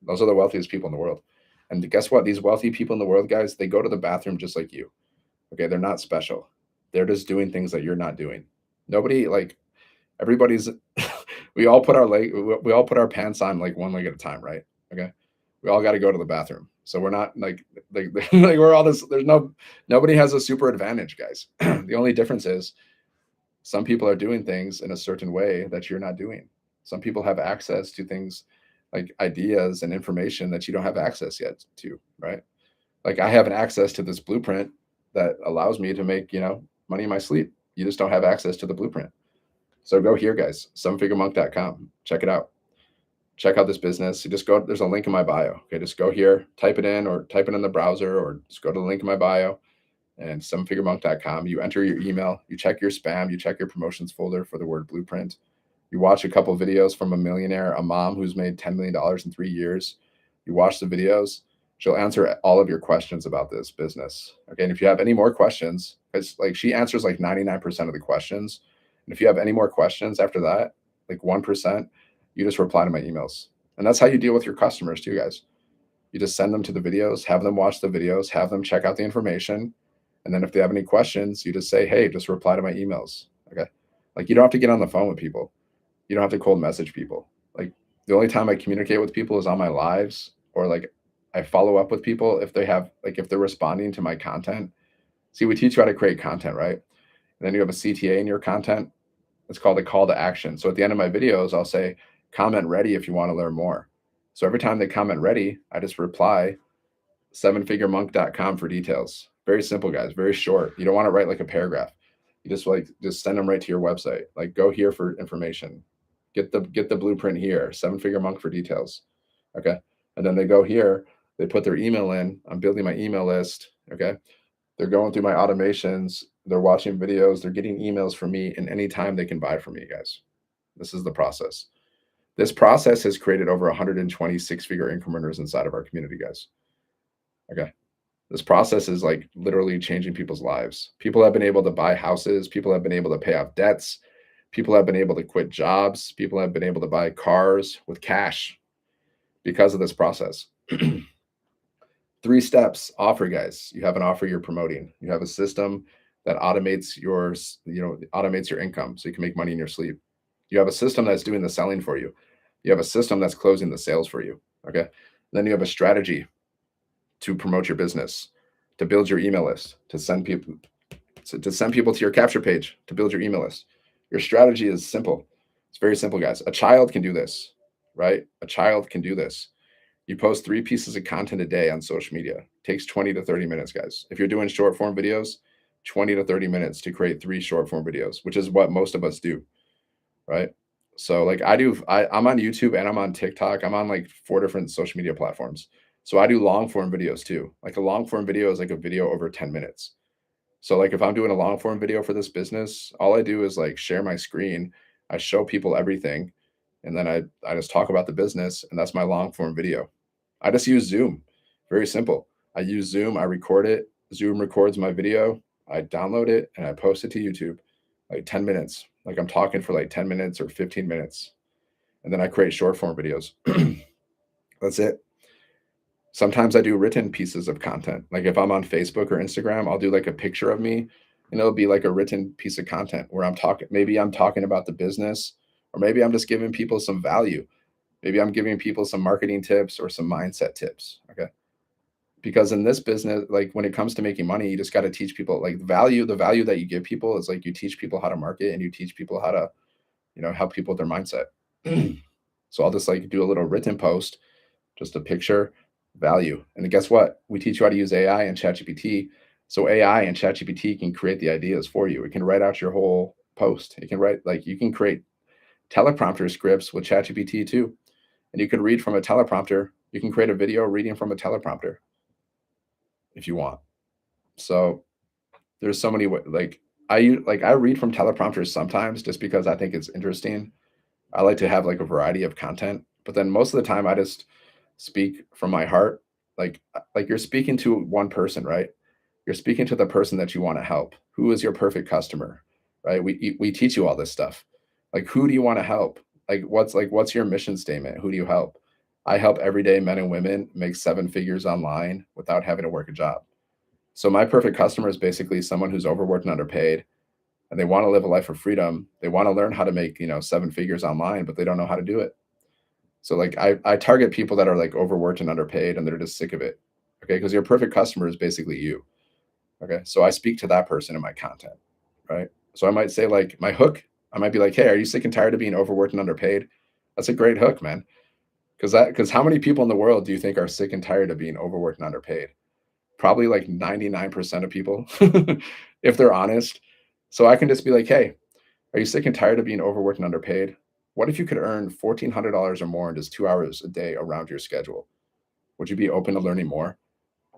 Those are the wealthiest people in the world. And guess what? These wealthy people in the world, guys, they go to the bathroom just like you. Okay. They're not special. They're just doing things that you're not doing. Nobody like everybody's we all put our pants on like one leg at a time, right? Okay. We all got to go to the bathroom. So we're not like we're all this. Nobody has a super advantage, guys. The only difference is some people are doing things in a certain way that you're not doing. Some people have access to things like ideas and information that you don't have access yet to, right? Like I have an access to this blueprint that allows me to make, money in my sleep. You just don't have access to the blueprint. So go here, guys, sevenfiguremonk.com. Check it out. Check out this business. You just go, there's a link in my bio. Okay, just go here, type it in or type it in the browser or just go to the link in my bio and sevenfiguremonk.com. You enter your email, you check your spam, you check your promotions folder for the word blueprint. You watch a couple of videos from a millionaire, a mom who's made $10 million in 3 years. You watch the videos. She'll answer all of your questions about this business. Okay. And if you have any more questions, it's like she answers like 99% of the questions. And if you have any more questions after that, like 1%, you just reply to my emails. And that's how you deal with your customers too, guys. You just send them to the videos, have them watch the videos, have them check out the information. And then if they have any questions, you just say, hey, just reply to my emails. Okay. Like you don't have to get on the phone with people. You don't have to cold message people. Like the only time I communicate with people is on my lives or like I follow up with people if if they're responding to my content. See, we teach you how to create content, right? And then you have a CTA in your content. It's called a call to action. So at the end of my videos, I'll say, comment ready if you want to learn more. So every time they comment ready, I just reply sevenfiguremonk.com for details. Very simple, guys. Very short. You don't want to write like a paragraph. You just send them right to your website. Like go here for information. Get the blueprint here. Seven Figure Monk for details. Okay. And then they go here. They put their email in. I'm building my email list. Okay. They're going through my automations. They're watching videos. They're getting emails from me, and anytime they can buy from me, guys. This is the process. This process has created over 120 six-figure income earners inside of our community, guys. Okay. This process is like literally changing people's lives. People have been able to buy houses. People have been able to pay off debts. People have been able to quit jobs. People have been able to buy cars with cash because of this process. 3 steps offer, guys. You have an offer you're promoting. You have a system that automates automates your income so you can make money in your sleep. You have a system that's doing the selling for you. You have a system that's closing the sales for you. Okay. Then you have a strategy to promote your business, to build your email list, to send people to your capture page, to build your email list. Your strategy is simple. It's very simple, guys. A child can do this, right? A child can do this. You post 3 pieces of content a day on social media, takes 20 to 30 minutes, guys. If you're doing short form videos, 20 to 30 minutes to create 3 short form videos, which is what most of us do, right? So like I'm on YouTube and I'm on TikTok. I'm on like 4 different social media platforms. So I do long form videos too. Like a long form video is like a video over 10 minutes. So like if I'm doing a long form video for this business, all I do is like share my screen, I show people everything, and then I just talk about the business, and that's my long form video. I just use Zoom. Very simple. I use Zoom, I record it, Zoom records my video, I download it and I post it to YouTube. Like 10 minutes. Like I'm talking for like 10 minutes or 15 minutes. And then I create short form videos. That's it. Sometimes I do written pieces of content. Like if I'm on Facebook or Instagram, I'll do like a picture of me and it'll be like a written piece of content where maybe I'm talking about the business, or maybe I'm just giving people some value. Maybe I'm giving people some marketing tips or some mindset tips. Okay. Because in this business, like when it comes to making money, you just got to teach people like the value that you give people is like you teach people how to market and you teach people how to, help people with their mindset. So I'll just like do a little written post, just a picture, value. And then guess what? We teach you how to use AI and ChatGPT. So AI and ChatGPT can create the ideas for you. It can write out your whole post. It can write like you can create teleprompter scripts with ChatGPT too. And you can read from a teleprompter. You can create a video reading from a teleprompter if you want. So there's so many like I read from teleprompters sometimes just because I think it's interesting. I like to have like a variety of content, but then most of the time I just speak from my heart. Like you're speaking to one person, right? You're speaking to the person that you want to help. Who is your perfect customer, right? We teach you all this stuff. Like who do you want to help? What's your mission statement? Who do you help? I help everyday men and women make 7 figures online without having to work a job. So my perfect customer is basically someone who's overworked and underpaid, and they want to live a life of freedom. They want to learn how to make, 7 figures online, but they don't know how to do it. So like I target people that are like overworked and underpaid and they're just sick of it. Okay. Because your perfect customer is basically you. Okay. So I speak to that person in my content. Right. So I might say like my hook, I might be like, hey, are you sick and tired of being overworked and underpaid? That's a great hook, man. Because how many people in the world do you think are sick and tired of being overworked and underpaid? Probably like 99% of people, if they're honest. So I can just be like, hey, are you sick and tired of being overworked and underpaid? What if you could earn $1,400 or more in just 2 hours a day around your schedule? Would you be open to learning more?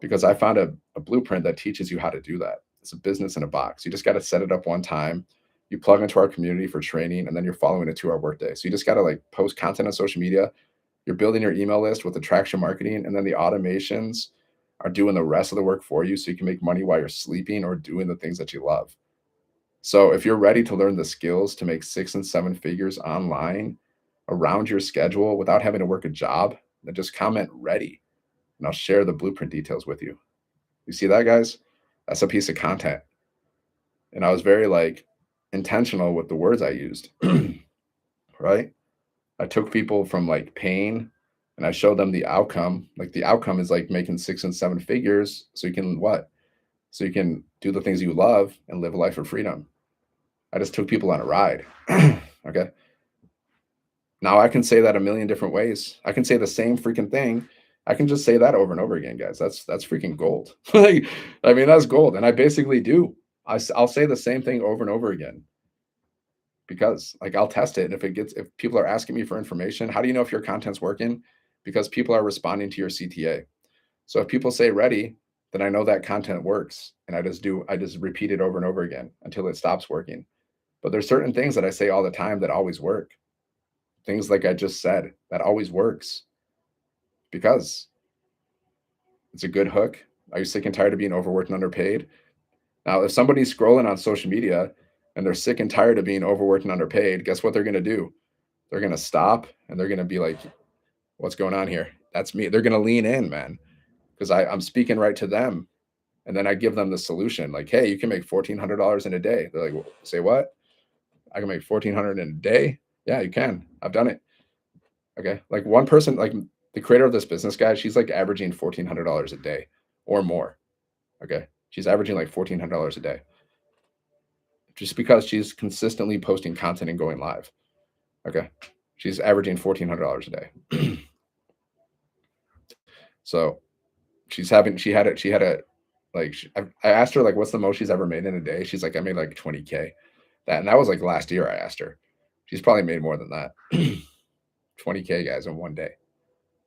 Because I found a blueprint that teaches you how to do that. It's a business in a box. You just got to set it up one time. You plug into our community for training, and then you're following a 2 hour workday. So you just got to like post content on social media. You're building your email list with attraction marketing, and then the automations are doing the rest of the work for you so you can make money while you're sleeping or doing the things that you love. So if you're ready to learn the skills to make 6 and 7 figures online around your schedule without having to work a job, then just comment ready and I'll share the blueprint details with you. You see that, guys? That's a piece of content. And I was very like intentional with the words I used, right? I took people from like pain and I showed them the outcome. Like the outcome is like making 6 and 7 figures so you can what? So you can do the things you love and live a life of freedom. I just took people on a ride. Okay. Now I can say that a million different ways. I can say the same freaking thing. I can just say that over and over again, guys. That's freaking gold. Like, I mean, that's gold, and I basically do. I'll say the same thing over and over again because, like, I'll test it, and if people are asking me for information, how do you know if your content's working? Because people are responding to your CTA. So if people say ready, then I know that content works, and I just repeat it over and over again until it stops working. But there's certain things that I say all the time that always work. Things like I just said, that always works because it's a good hook. Are you sick and tired of being overworked and underpaid? Now, if somebody's scrolling on social media and they're sick and tired of being overworked and underpaid, guess what they're going to do? They're going to stop and they're going to be like, what's going on here? That's me. They're going to lean in, man, because I'm speaking right to them. And then I give them the solution like, hey, you can make $1,400 in a day. They're like, well, say what? I can make 1,400 in a day? Yeah, you can. I've done it. Okay. Like one person, like the creator of this business, guy, she's like averaging $1,400 a day or more. Okay. She's averaging like $1,400 a day just because she's consistently posting content and going live. Okay. She's averaging $1,400 a day. So she had a like I asked her like what's the most she's ever made in a day. She's like, I made like 20K. That was like last year I asked her. She's probably made more than that. 20K guys in one day.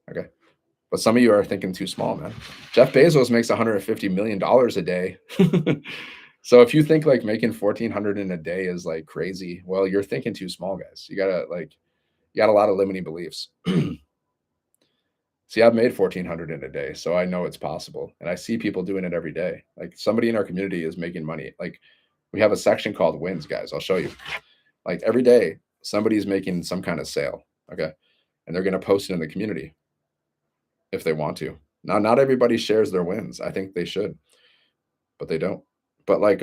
Okay. But some of you are thinking too small, man. Jeff Bezos makes $150 million a day. So if you think like making 1,400 in a day is like crazy, well, you're thinking too small, guys. You got a lot of limiting beliefs. See, I've made 1,400 in a day, so I know it's possible, and I see people doing it every day. Like somebody in our community is making money. Like we have a section called wins, guys. I'll show you. Like every day, somebody's making some kind of sale. Okay, and they're going to post it in the community if they want to. Now, not everybody shares their wins. I think they should, but they don't. But like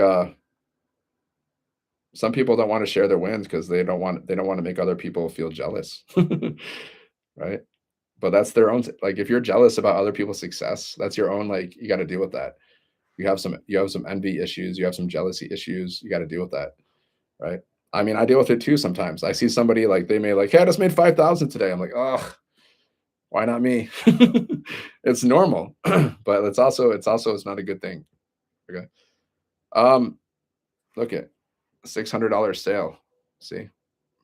some people don't want to share their wins because they don't want to make other people feel jealous. Right? But that's their own like if you're jealous about other people's success, that's your own like you got to deal with that. You have some envy issues, you have some jealousy issues, you got to deal with that, right? I mean, I deal with it too sometimes. I see somebody like they may like, "Hey, I just made 5,000 today." I'm like, "Oh, why not me?" It's normal, but it's not a good thing. Okay. Um, look at $600 sale. See,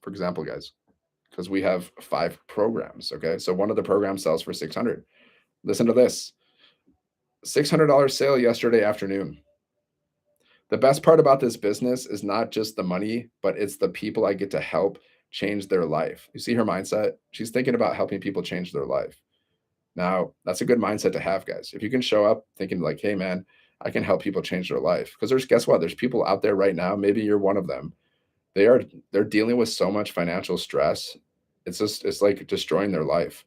for example, guys, because we have 5 programs. Okay, so one of the programs sells for 600. Listen to this: $600 sale yesterday afternoon. The best part about this business is not just the money, but it's the people I get to help change their life. You see her mindset? She's thinking about helping people change their life. Now, that's a good mindset to have, guys. If you can show up thinking like, "Hey man, I can help people change their life." Because guess what? There's people out there right now, maybe you're one of them. They are they're dealing with so much financial stress. It's like destroying their life.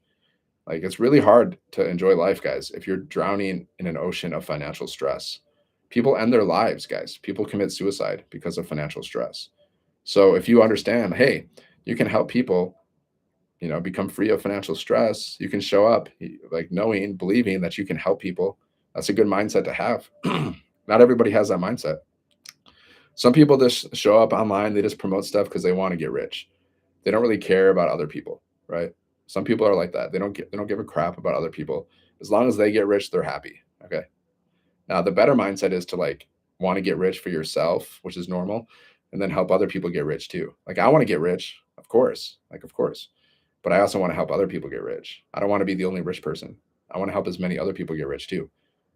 Like it's really hard to enjoy life, guys, if you're drowning in an ocean of financial stress. People end their lives, guys. People commit suicide because of financial stress. So if you understand, hey, you can help people, become free of financial stress, you can show up like knowing, believing that you can help people. That's a good mindset to have. Not everybody has that mindset. Some people just show up online, they just promote stuff because they want to get rich. They don't really care about other people, right? Some people are like that. They don't give a crap about other people. As long as they get rich, they're happy. Okay. Now the better mindset is to like want to get rich for yourself, which is normal, and then help other people get rich too. Like I want to get rich, of course, like of course, but I also want to help other people get rich. I don't want to be the only rich person. I want to help as many other people get rich too.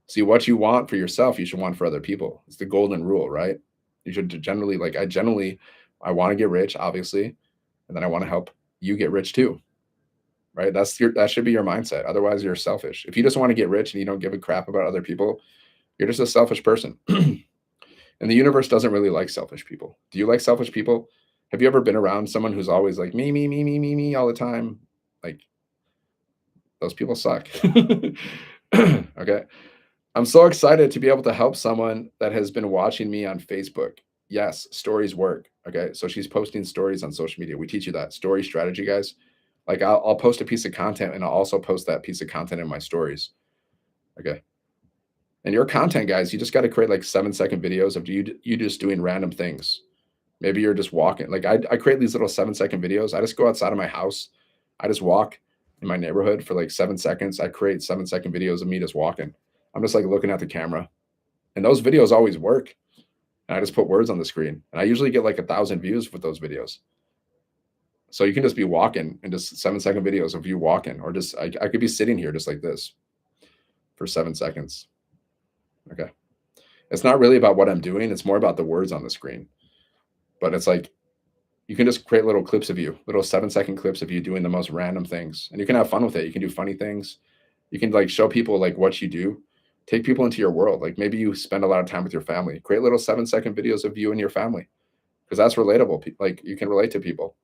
See, what you want for yourself, you should want for other people. It's the golden rule, right? You should generally like I want to get rich, obviously, and then I want to help you get rich too, right? That should be your mindset. Otherwise, you're selfish. If you just want to get rich and you don't give a crap about other people, you're just a selfish person. And the universe doesn't really like selfish people. Do you like selfish people? Have you ever been around someone who's always like me, me, me, me, me, me all the time? Like those people suck. Okay. I'm so excited to be able to help someone that has been watching me on Facebook. Yes, stories work. Okay. So she's posting stories on social media. We teach you that story strategy, guys. Like I'll post a piece of content and I'll also post that piece of content in my stories. Okay. And your content, guys, you just got to create like 7-second videos of you just doing random things. Maybe you're just walking. Like I create these little 7-second videos. I just go outside of my house. I just walk in my neighborhood for like 7 seconds. I create 7-second videos of me just walking. I'm just like looking at the camera. And those videos always work. And I just put words on the screen. And I usually get like 1,000 views with those videos. So you can just be walking and just 7-second videos of you walking, or just I could be sitting here just like this for 7 seconds. Okay. It's not really about what I'm doing. It's more about the words on the screen. But it's like you can just create little clips of you, little 7-second clips of you doing the most random things. And you can have fun with it. You can do funny things. You can like show people like what you do. Take people into your world. Like maybe you spend a lot of time with your family. Create little 7-second videos of you and your family. Because that's relatable. Like you can relate to people.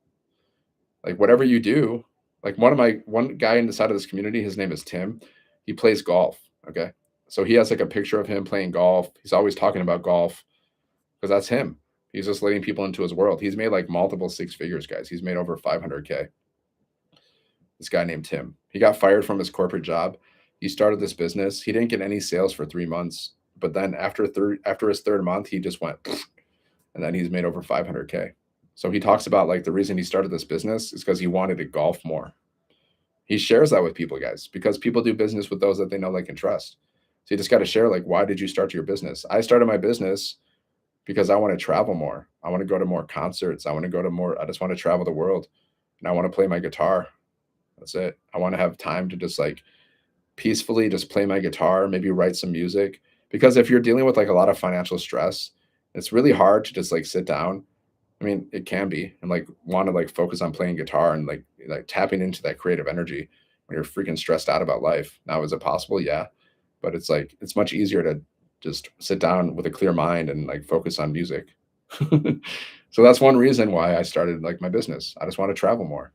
Like whatever you do, like one guy inside of this community, his name is Tim. He plays golf. Okay. So he has like a picture of him playing golf. He's always talking about golf because that's him. He's just letting people into his world. He's made like multiple 6 figures, guys. He's made over 500K. This guy named Tim. He got fired from his corporate job. He started this business. He didn't get any sales for 3 months, but then after his third month, he just went, and then he's made over 500K. So he talks about like the reason he started this business is because he wanted to golf more. He shares that with people, guys, because people do business with those that they know they can trust. So you just got to share, like, why did you start your business? I started my business because I want to travel more. I want to go to more concerts. I want to go to more, I just want to travel the world, and I want to play my guitar. That's it. I want to have time to just like peacefully just play my guitar, maybe write some music. Because if you're dealing with like a lot of financial stress, it's really hard to just like sit down. I mean, it can be, and like want to like focus on playing guitar and like tapping into that creative energy when you're freaking stressed out about life. Now, is it possible? Yeah. But it's like it's much easier to just sit down with a clear mind and like focus on music. So that's one reason why I started like my business. I just want to travel more.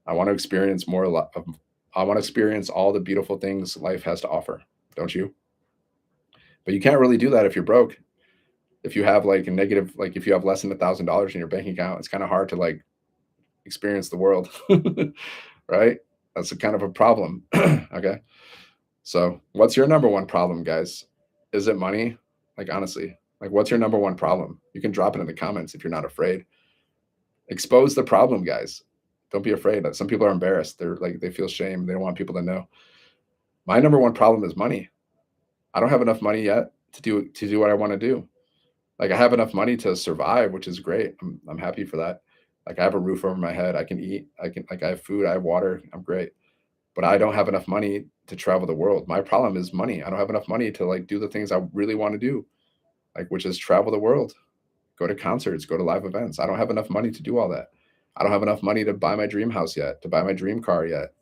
I want to experience more of I want to experience all the beautiful things life has to offer. Don't you? But you can't really do that if you're broke. If you have like a negative, like if you have less than $1,000 in your bank account, it's kind of hard to like experience the world, right? That's a kind of a problem. Okay. So, what's your number one problem, guys? Is it money? Like, honestly, like, what's your number one problem? You can drop it in the comments if you're not afraid. Expose the problem, guys. Don't be afraid. Some people are embarrassed. They're like, they feel shame. They don't want people to know. My number one problem is money. I don't have enough money yet to do what I want to do. Like, I have enough money to survive, which is great. I'm happy for that. Like, I have a roof over my head. I can eat. I can like I have food. I have water. I'm great. But I don't have enough money to travel the world. My problem is money. I don't have enough money to like do the things I really want to do, like which is travel the world, go to concerts, go to live events. I don't have enough money to do all that. I don't have enough money to buy my dream house yet, to buy my dream car yet.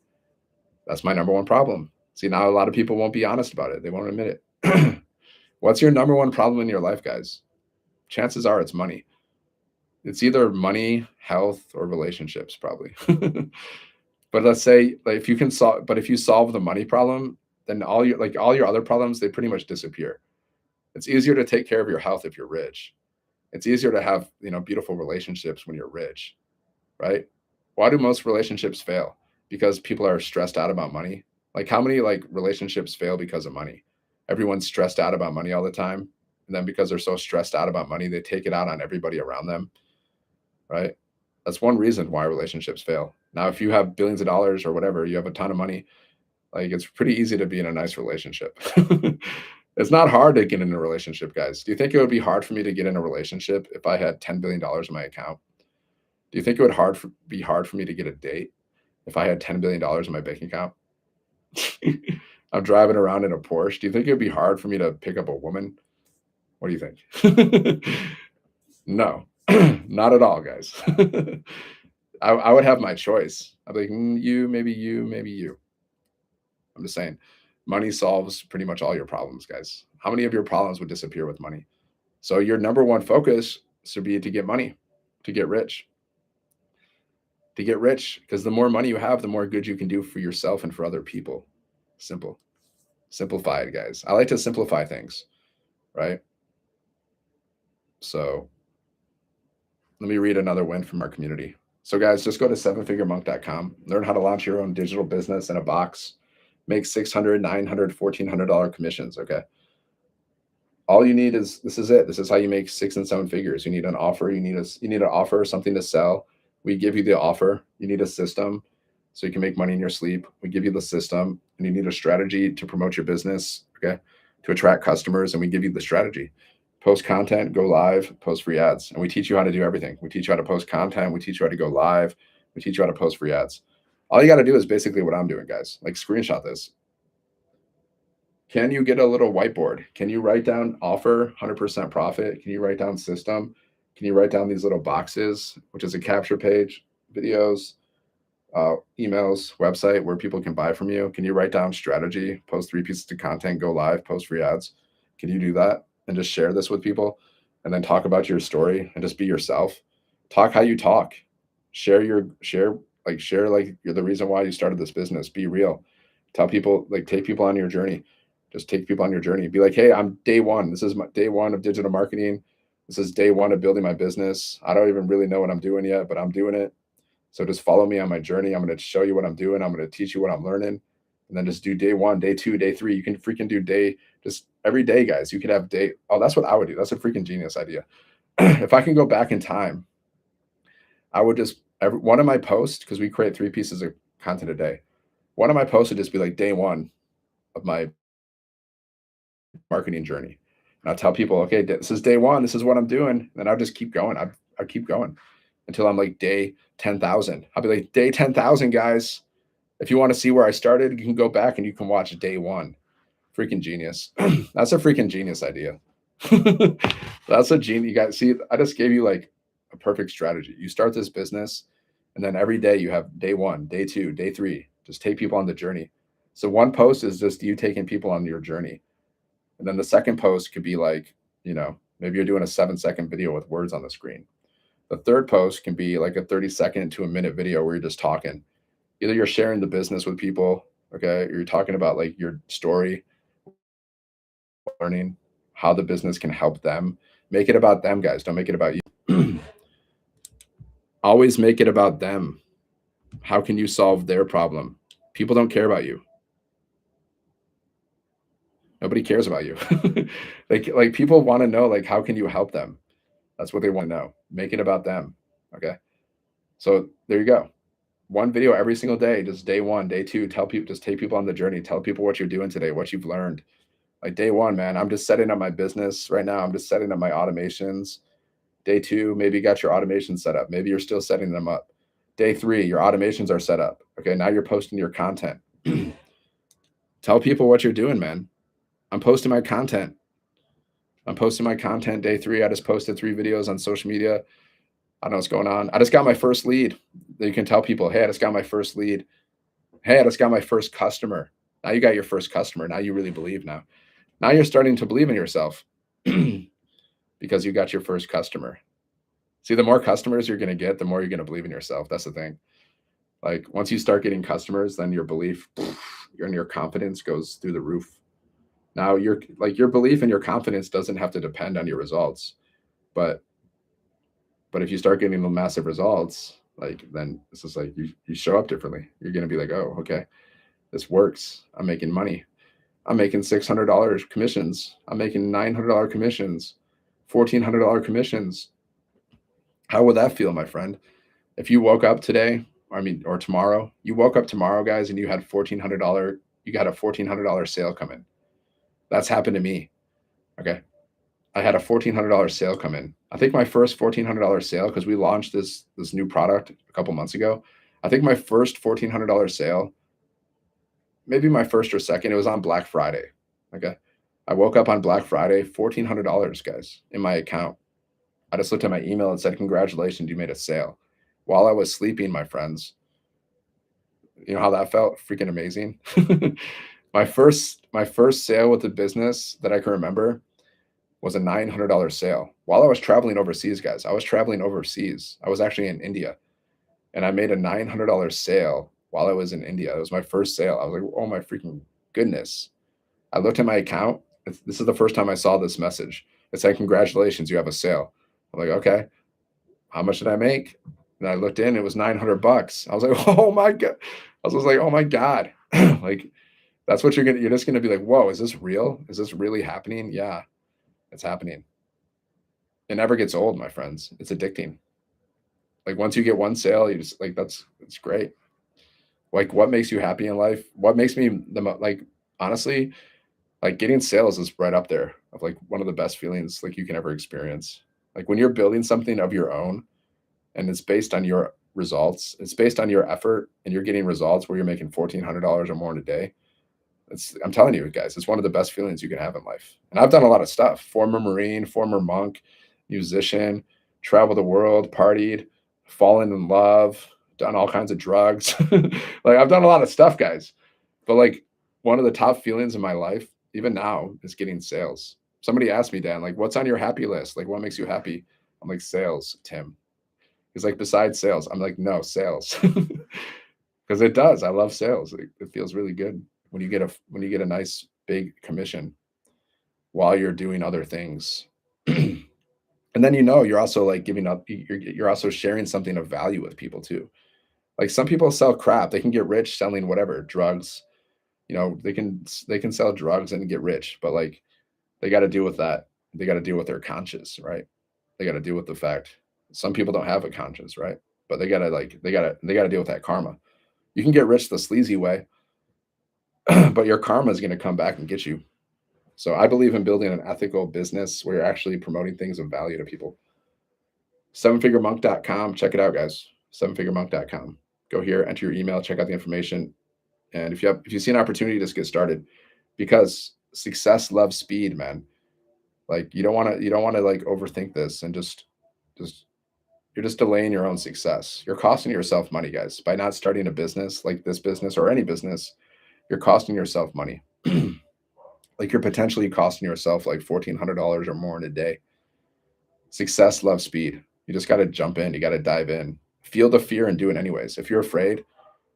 That's my number one problem. See, now a lot of people won't be honest about it. They won't admit it. What's your number one problem in your life, guys? Chances are it's money. It's either money, health, or relationships, probably. But let's say like if you can solve, but if you solve the money problem, then all your other problems, they pretty much disappear. It's easier to take care of your health if you're rich. It's easier to have, beautiful relationships when you're rich, right? Why do most relationships fail? Because people are stressed out about money. Like how many like relationships fail because of money? Everyone's stressed out about money all the time. And then because they're so stressed out about money, they take it out on everybody around them, right? That's one reason why relationships fail. Now, if you have billions of dollars or whatever, you have a ton of money, like it's pretty easy to be in a nice relationship. It's not hard to get in a relationship, guys. Do you think it would be hard for me to get in a relationship if I had $10 billion in my account? Do you think it would be hard for me to get a date if I had $10 billion in my bank account? I'm driving around in a Porsche. Do you think it would be hard for me to pick up a woman? What do you think? No, not at all, guys. I would have my choice. I'd be like, you, maybe you, maybe you. I'm just saying, money solves pretty much all your problems, guys. How many of your problems would disappear with money? So your number one focus should be to get money, to get rich, to get rich. Because the more money you have, the more good you can do for yourself and for other people. Simple. Simplify it, guys. I like to simplify things, right? So let me read another win from our community. So, guys, just go to sevenfiguremonk.com, learn how to launch your own digital business in a box, make $600, $900, $1,400 commissions. Okay. All you need is this is it. This is how you make 6 and 7 figures. You need an offer. You need an offer, something to sell. We give you the offer. You need a system so you can make money in your sleep. We give you the system, and you need a strategy to promote your business. Okay. To attract customers, and we give you the strategy. Post content, go live, post free ads. And we teach you how to do everything. We teach you how to post content. We teach you how to go live. We teach you how to post free ads. All you got to do is basically what I'm doing, guys. Like screenshot this. Can you get a little whiteboard? Can you write down offer 100% profit? Can you write down system? Can you write down these little boxes, which is a capture page, videos, emails, website where people can buy from you? Can you write down strategy, post 3 pieces of content, go live, post free ads? Can you do that and just share this with people and then talk about your story and just be yourself? Talk how you talk. Share like you're the reason why you started this business. Be real. Tell people, like, take people on your journey. Just take people on your journey. Be like, hey, I'm day one. This is my day one of digital marketing. This is day one of building my business. I don't even really know what I'm doing yet, but I'm doing it. So just follow me on my journey. I'm going to show you what I'm doing. I'm going to teach you what I'm learning. And then just do day one, day two, day three. You can freaking do just every day, guys. You could have day. Oh, that's what I would do. That's a freaking genius idea. If I can go back in time, I would just, one of my posts, because we create 3 pieces of content a day. One of my posts would just be like day one of my marketing journey. And I'll tell people, okay, this is day one. This is what I'm doing. And I'll just keep going. I keep going until I'm like day 10,000. I'll be like, day 10,000, guys. If you want to see where I started, you can go back and you can watch day one. Freaking genius. That's a freaking genius idea. That's a genius. You guys see, I just gave you like a perfect strategy. You start this business, and then every day you have day one, day two, day three. Just take people on the journey. So one post is just you taking people on your journey. And then the second post could be like, maybe you're doing a 7-second video with words on the screen. The third post can be like a 30-second to a minute video where you're just talking. Either you're sharing the business with people, okay, or you're talking about like your story, learning how the business can help them. Make it about them, guys. Don't make it about you. Always make it about them. How can you solve their problem? People don't care about you. Nobody cares about you. like people want to know, like, how can you help them? That's what they want to know. Make it about them. Okay. So there you go. One video every single day, just day one, day two, tell people, just take people on the journey. Tell people what you're doing today, what you've learned. Like day one, man, I'm just setting up my business right now. I'm just setting up my automations. Day two, maybe you got your automation set up. Maybe you're still setting them up. Day three, your automations are set up. Okay. Now you're posting your content. Tell people what you're doing, man. I'm posting my content. Day three. I just posted 3 videos on social media. I don't know what's going on. I just got my first lead. You can tell people, hey, I just got my first lead. Hey, I just got my first customer. Now you got your first customer. Now you really believe now. Now you're starting to believe in yourself because you got your first customer. See, the more customers you're going to get, the more you're going to believe in yourself. That's the thing. Like once you start getting customers, then your belief and your confidence goes through the roof. Now your belief and your confidence doesn't have to depend on your results, but if you start getting the massive results, like then it's just like you show up differently. You're gonna be like, oh, okay, this works. I'm making money. I'm making $600 commissions. I'm making $900 commissions, $1,400 commissions. How would that feel, my friend? If you woke up today, or tomorrow, you woke up tomorrow, guys, and you had $1,400. You got a $1,400 sale coming. That's happened to me. Okay. I had a $1,400 sale come in. I think my first $1,400 sale, because we launched this new product a couple months ago. I think my first $1,400 sale, maybe my first or second, it was on Black Friday. Okay. I woke up on Black Friday, $1,400, guys, in my account. I just looked at my email and said, congratulations, you made a sale. While I was sleeping, my friends. You know how that felt? Freaking amazing. My first sale with the business that I can remember was a $900 sale while I was traveling overseas, guys. I was traveling overseas. I was actually in India, and I made a $900 sale while I was in India. It was my first sale. I was like, oh my freaking goodness. I looked at my account. This is the first time I saw this message. It said, congratulations, you have a sale. I'm like, okay, how much did I make? And I looked in, it was $900. I was like, oh my God. I was like, oh my God. Like, that's what you're just gonna be like, whoa, is this real? Is this really happening? Yeah, it's happening. It never gets old, my friends. It's addicting. Like once you get one sale, you just like it's great. Like what makes you happy in life? What makes me like honestly, like getting sales is right up there of like one of the best feelings like you can ever experience. Like when you're building something of your own and it's based on your results, it's based on your effort and you're getting results where you're making $1,400 or more in a day. I'm telling you guys, it's one of the best feelings you can have in life. And I've done a lot of stuff. Former Marine, former monk, musician, traveled the world, partied, fallen in love, done all kinds of drugs. Like I've done a lot of stuff, guys. But like one of the top feelings in my life, even now, is getting sales. Somebody asked me, Dan, like, what's on your happy list? Like, what makes you happy? I'm like, sales, Tim. He's like, besides sales. I'm like, no, sales. Because it does. I love sales. It feels really good when you get a nice big commission while you're doing other things. And then you're also like giving up, you're also sharing something of value with people too. Like some people sell crap. They can get rich selling whatever, drugs. They can sell drugs and get rich, but like they got to deal with that. They got to deal with their conscience, right? They got to deal with the fact some people don't have a conscience, right? But they gotta deal with that karma. You can get rich the sleazy way, but your karma is going to come back and get you. So I believe in building an ethical business where you're actually promoting things of value to people. Sevenfiguremonk.com. Check it out, guys. Sevenfiguremonk.com. Go here, enter your email, check out the information. And if you see an opportunity, just get started because success loves speed, man. Like you don't want to like overthink this and just you're just delaying your own success. You're costing yourself money, guys. By not starting a business like this business or any business, you're costing yourself money. Like you're potentially costing yourself like $1,400 or more in a day. Success loves speed. You just got to jump in. You got to dive in. Feel the fear and do it anyways. If you're afraid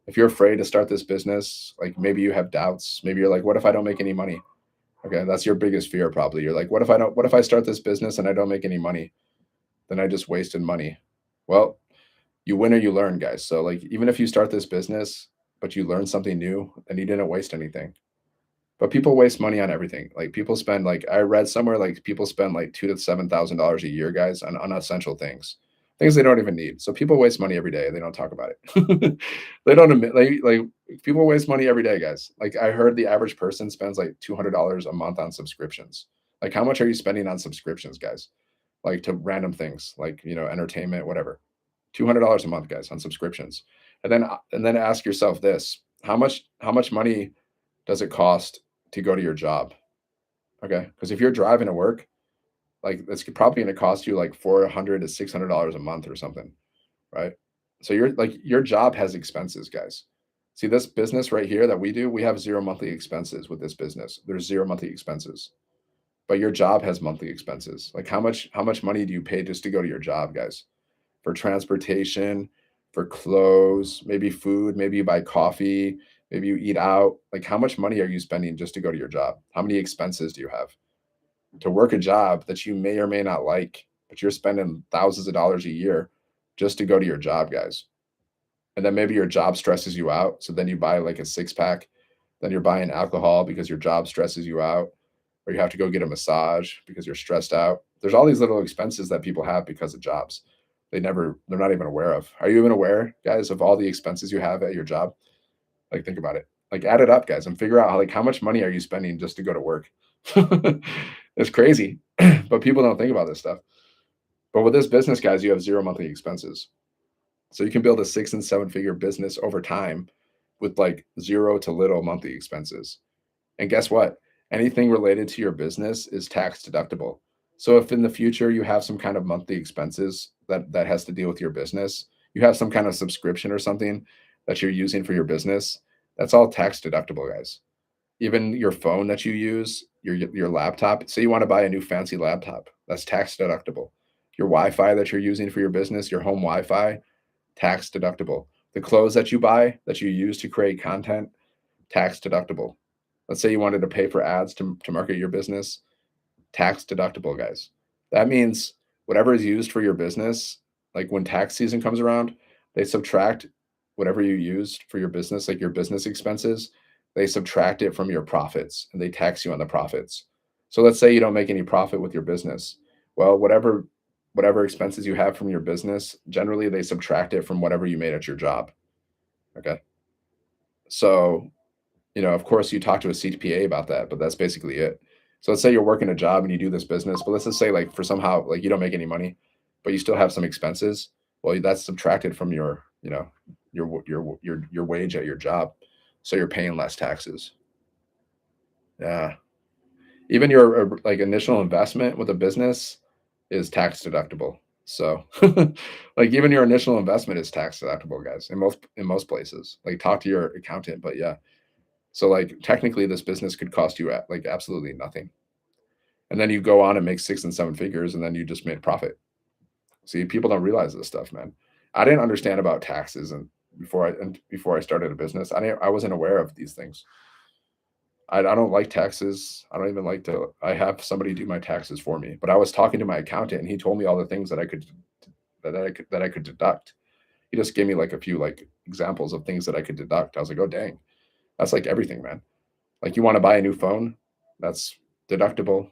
to start this business, like maybe you have doubts. Maybe you're like, what if I don't make any money? Okay, that's your biggest fear probably. You're like, what if I start this business and I don't make any money? Then I just wasted money. Well, you win or you learn, guys. So like even if you start this business, but you learn something new, then you didn't waste anything. But people waste money on everything. Like people spend like I read somewhere like people spend like $2,000 to $7,000 a year, guys, on unessential things, things they don't even need. So people waste money every day. They don't talk about it. They don't admit like people waste money every day, guys. Like I heard the average person spends like $200 a month on subscriptions. Like how much are you spending on subscriptions, guys? Like to random things, like entertainment, whatever. $200 a month, guys, on subscriptions. And then ask yourself this: how much money does it cost to go to your job? Okay, because if you're driving to work, like that's probably going to cost you like $400 to $600 a month or something, right? So your job has expenses, guys. See this business right here that we do, we have zero monthly expenses with this business. There's zero monthly expenses, but your job has monthly expenses. Like how much money do you pay just to go to your job, guys? For transportation, for clothes, maybe food, maybe you buy coffee, maybe you eat out. Like how much money are you spending just to go to your job? How many expenses do you have to work a job that you may or may not like, but you're spending thousands of dollars a year just to go to your job, guys? And then maybe your job stresses you out. So then you buy like a six pack, then you're buying alcohol because your job stresses you out, or you have to go get a massage because you're stressed out. There's all these little expenses that people have because of jobs. They're not even aware of. Are you even aware, guys, of all the expenses you have at your job? Like, think about it. Like, add it up, guys, and figure out how much money are you spending just to go to work? It's crazy, but people don't think about this stuff. But with this business, guys, you have zero monthly expenses. So you can build a 6 and 7 figure business over time with like zero to little monthly expenses. And guess what? Anything related to your business is tax deductible. So if in the future you have some kind of monthly expenses that has to deal with your business, you have some kind of subscription or something that you're using for your business, that's all tax deductible, guys. Even your phone that you use, your laptop, say you want to buy a new fancy laptop, that's tax deductible. Your Wi-Fi that you're using for your business, your home Wi-Fi, tax deductible. The clothes that you buy that you use to create content, tax deductible. Let's say you wanted to pay for ads to market your business, tax deductible, guys. That means whatever is used for your business, like when tax season comes around, they subtract whatever you used for your business, like your business expenses, they subtract it from your profits and they tax you on the profits. So let's say you don't make any profit with your business. Well, whatever expenses you have from your business, generally they subtract it from whatever you made at your job. Okay. So of course, you talk to a CPA about that, but that's basically it. So let's say you're working a job and you do this business, but let's just say like for somehow like you don't make any money, but you still have some expenses. Well, that's subtracted from your wage at your job, so you're paying less taxes. Yeah, even your like initial investment with a business is tax deductible. So like even your initial investment is tax deductible, guys. In most places, like talk to your accountant, but yeah. So like technically this business could cost you like absolutely nothing. And then you go on and make 6 and 7 figures and then you just made profit. See, people don't realize this stuff, man. I didn't understand about taxes and before I started a business. I wasn't aware of these things. I don't like taxes. I don't even like to I have somebody do my taxes for me. But I was talking to my accountant and he told me all the things that I could deduct. He just gave me like a few like examples of things that I could deduct. I was like, oh dang, that's like everything, man. Like you want to buy a new phone, that's deductible.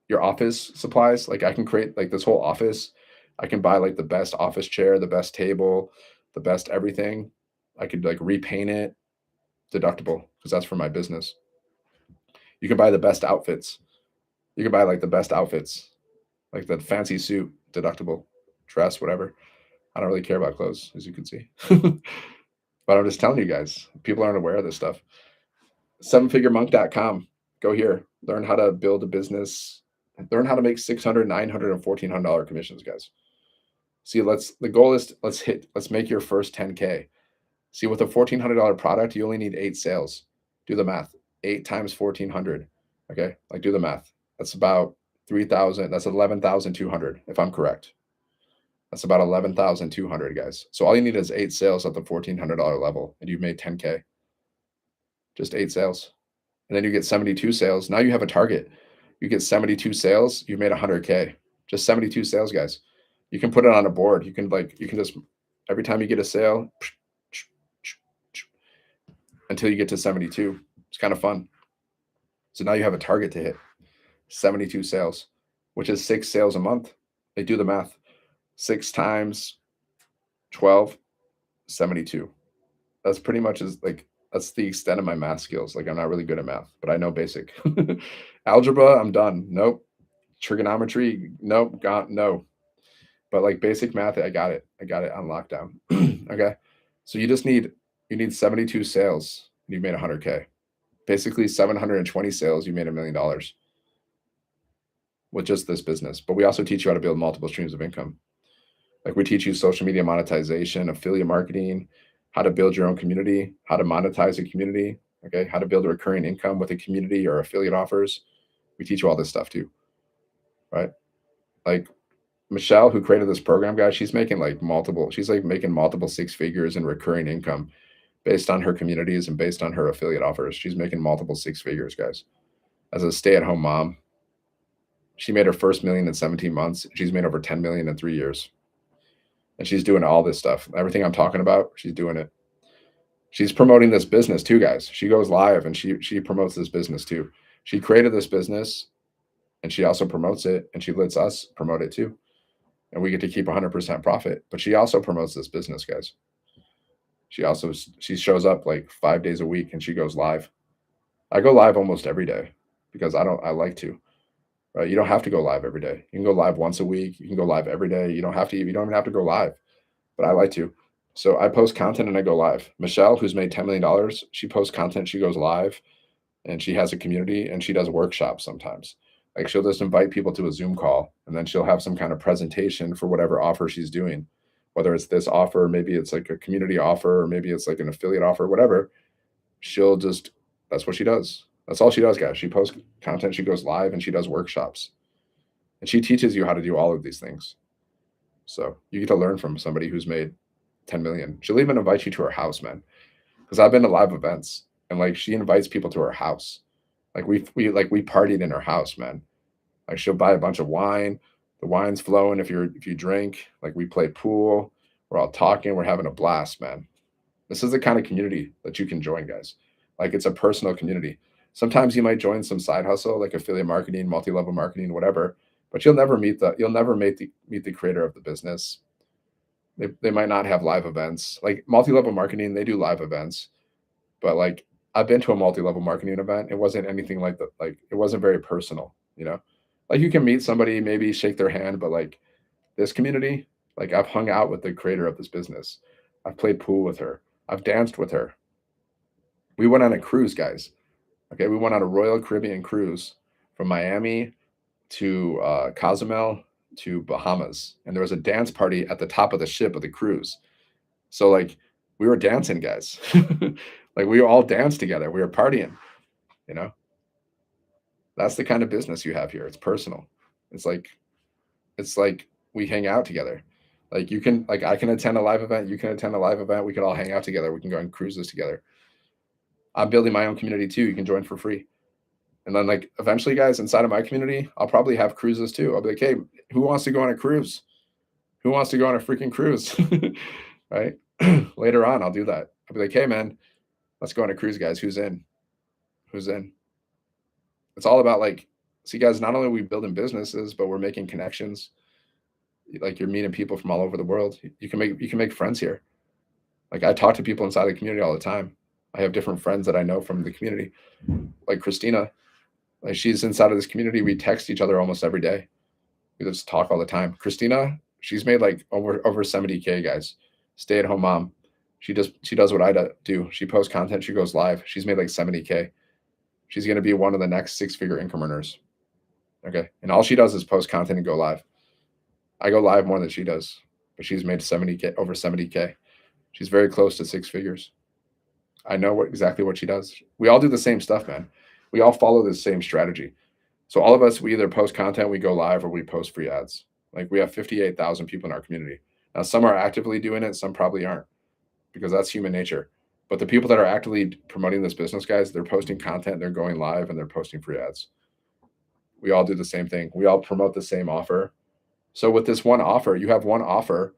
Your office supplies, like I can create like this whole office. I can buy like the best office chair, the best table, the best everything. I could like repaint it, deductible because that's for my business. You can buy the best outfits. You can buy like the best outfits, like the fancy suit, deductible dress, whatever. I don't really care about clothes, as you can see. But I'm just telling you guys, people aren't aware of this stuff. Sevenfiguremonk.com. Go here. Learn how to build a business. Learn how to make 600, 900, and $1,400 commissions, guys. See, the goal is let's make your first 10K. See, with a $1,400 product, you only need 8 sales. Do the math. 8 times 1,400. Okay, like do the math. That's about 3,000. That's 11,200, if I'm correct. That's about 11,200, guys. So all you need is 8 sales at the $1,400 level, and you've made 10K. Just 8 sales, and then you get 72 sales. Now you have a target. You get 72 sales. You've made 100K. Just 72 sales, guys. You can put it on a board. You can just every time you get a sale, until you get to 72. It's kind of fun. So now you have a target to hit. 72 sales, which is 6 sales a month. They do the math. 6 times 12, 72. That's pretty much that's the extent of my math skills. Like I'm not really good at math, but I know basic. Algebra, I'm done. Nope. Trigonometry, nope. No. But like basic math, I got it. I got it on lockdown. Okay. So you need 72 sales and you made 100K. Basically 720 sales, you made $1 million with just this business. But we also teach you how to build multiple streams of income. Like we teach you social media monetization, affiliate marketing, how to build your own community, how to monetize a community, okay, how to build a recurring income with a community or affiliate offers. We teach you all this stuff too, right? Like Michelle, who created this program, guys, she's making multiple 6 figures in recurring income based on her communities and based on her affiliate offers. She's making multiple 6 figures, guys. As a stay-at-home mom, she made her first million in 17 months. She's made over 10 million in 3 years. And she's doing all this stuff. Everything I'm talking about, she's doing it. She's promoting this business too, guys. She goes live and she promotes this business too. She created this business and she also promotes it, and she lets us promote it too. And we get to keep 100% profit. But she also promotes this business, guys. She shows up like 5 days a week and she goes live. I go live almost every day because I like to. Right? You don't have to go live every day. You can go live once a week. You can go live every day. You don't even have to go live. But I like to. So I post content and I go live. Michelle, who's made $10 million, she posts content, she goes live, and she has a community and she does workshops sometimes. Like she'll just invite people to a Zoom call and then she'll have some kind of presentation for whatever offer she's doing. Whether it's this offer, maybe it's like a community offer, or maybe it's like an affiliate offer, whatever. That's what she does. That's all she does, guys. She posts content, she goes live, and she does workshops. And she teaches you how to do all of these things. So you get to learn from somebody who's made 10 million. She'll even invite you to her house, man. Because I've been to live events and like she invites people to her house. Like we partied in her house, man. Like she'll buy a bunch of wine. The wine's flowing if you drink. Like we play pool. We're all talking. We're having a blast, man. This is the kind of community that you can join, guys. Like it's a personal community. Sometimes you might join some side hustle like affiliate marketing, multi-level marketing, whatever, but you'll never meet the creator of the business. They might not have live events. Like multi-level marketing, they do live events, but like I've been to a multi-level marketing event. It wasn't anything like that. Like it wasn't very personal, you know? Like you can meet somebody, maybe shake their hand, but like this community, like I've hung out with the creator of this business. I've played pool with her. I've danced with her. We went on a cruise, guys. Okay, we went on a Royal Caribbean cruise from Miami to Cozumel to Bahamas, and there was a dance party at the top of the ship of the cruise. So like we were dancing, guys. Like we all danced together. We were partying, you know. That's the kind of business you have here. It's personal. It's like we hang out together. Like I can attend a live event, you can attend a live event, we can all hang out together, we can go on cruises together. I'm building my own community too. You can join for free. And then like eventually, guys, inside of my community, I'll probably have cruises too. I'll be like, hey, who wants to go on a cruise? Who wants to go on a freaking cruise? Right? Later on, I'll do that. I'll be like, hey man, let's go on a cruise, guys. Who's in? Who's in? It's all about like, see guys, not only are we building businesses, but we're making connections. Like you're meeting people from all over the world. You can make friends here. Like I talk to people inside the community all the time. I have different friends that I know from the community, like Christina. Like she's inside of this community. We text each other almost every day. We just talk all the time. Christina, she's made like over 70K, guys. Stay at home mom. She does what I do. She posts content. She goes live. She's made like 70K. She's going to be one of the next 6-figure income earners. Okay, and all she does is post content and go live. I go live more than she does, but she's made 70K, over 70K. She's very close to 6 figures. I know exactly what she does. We all do the same stuff, man. We all follow the same strategy. So all of us, we either post content, we go live, or we post free ads. Like we have 58,000 people in our community. Now, some are actively doing it, some probably aren't, because that's human nature. But the people that are actively promoting this business, guys, they're posting content, they're going live, and they're posting free ads. We all do the same thing. We all promote the same offer. So with this one offer, you have one offer,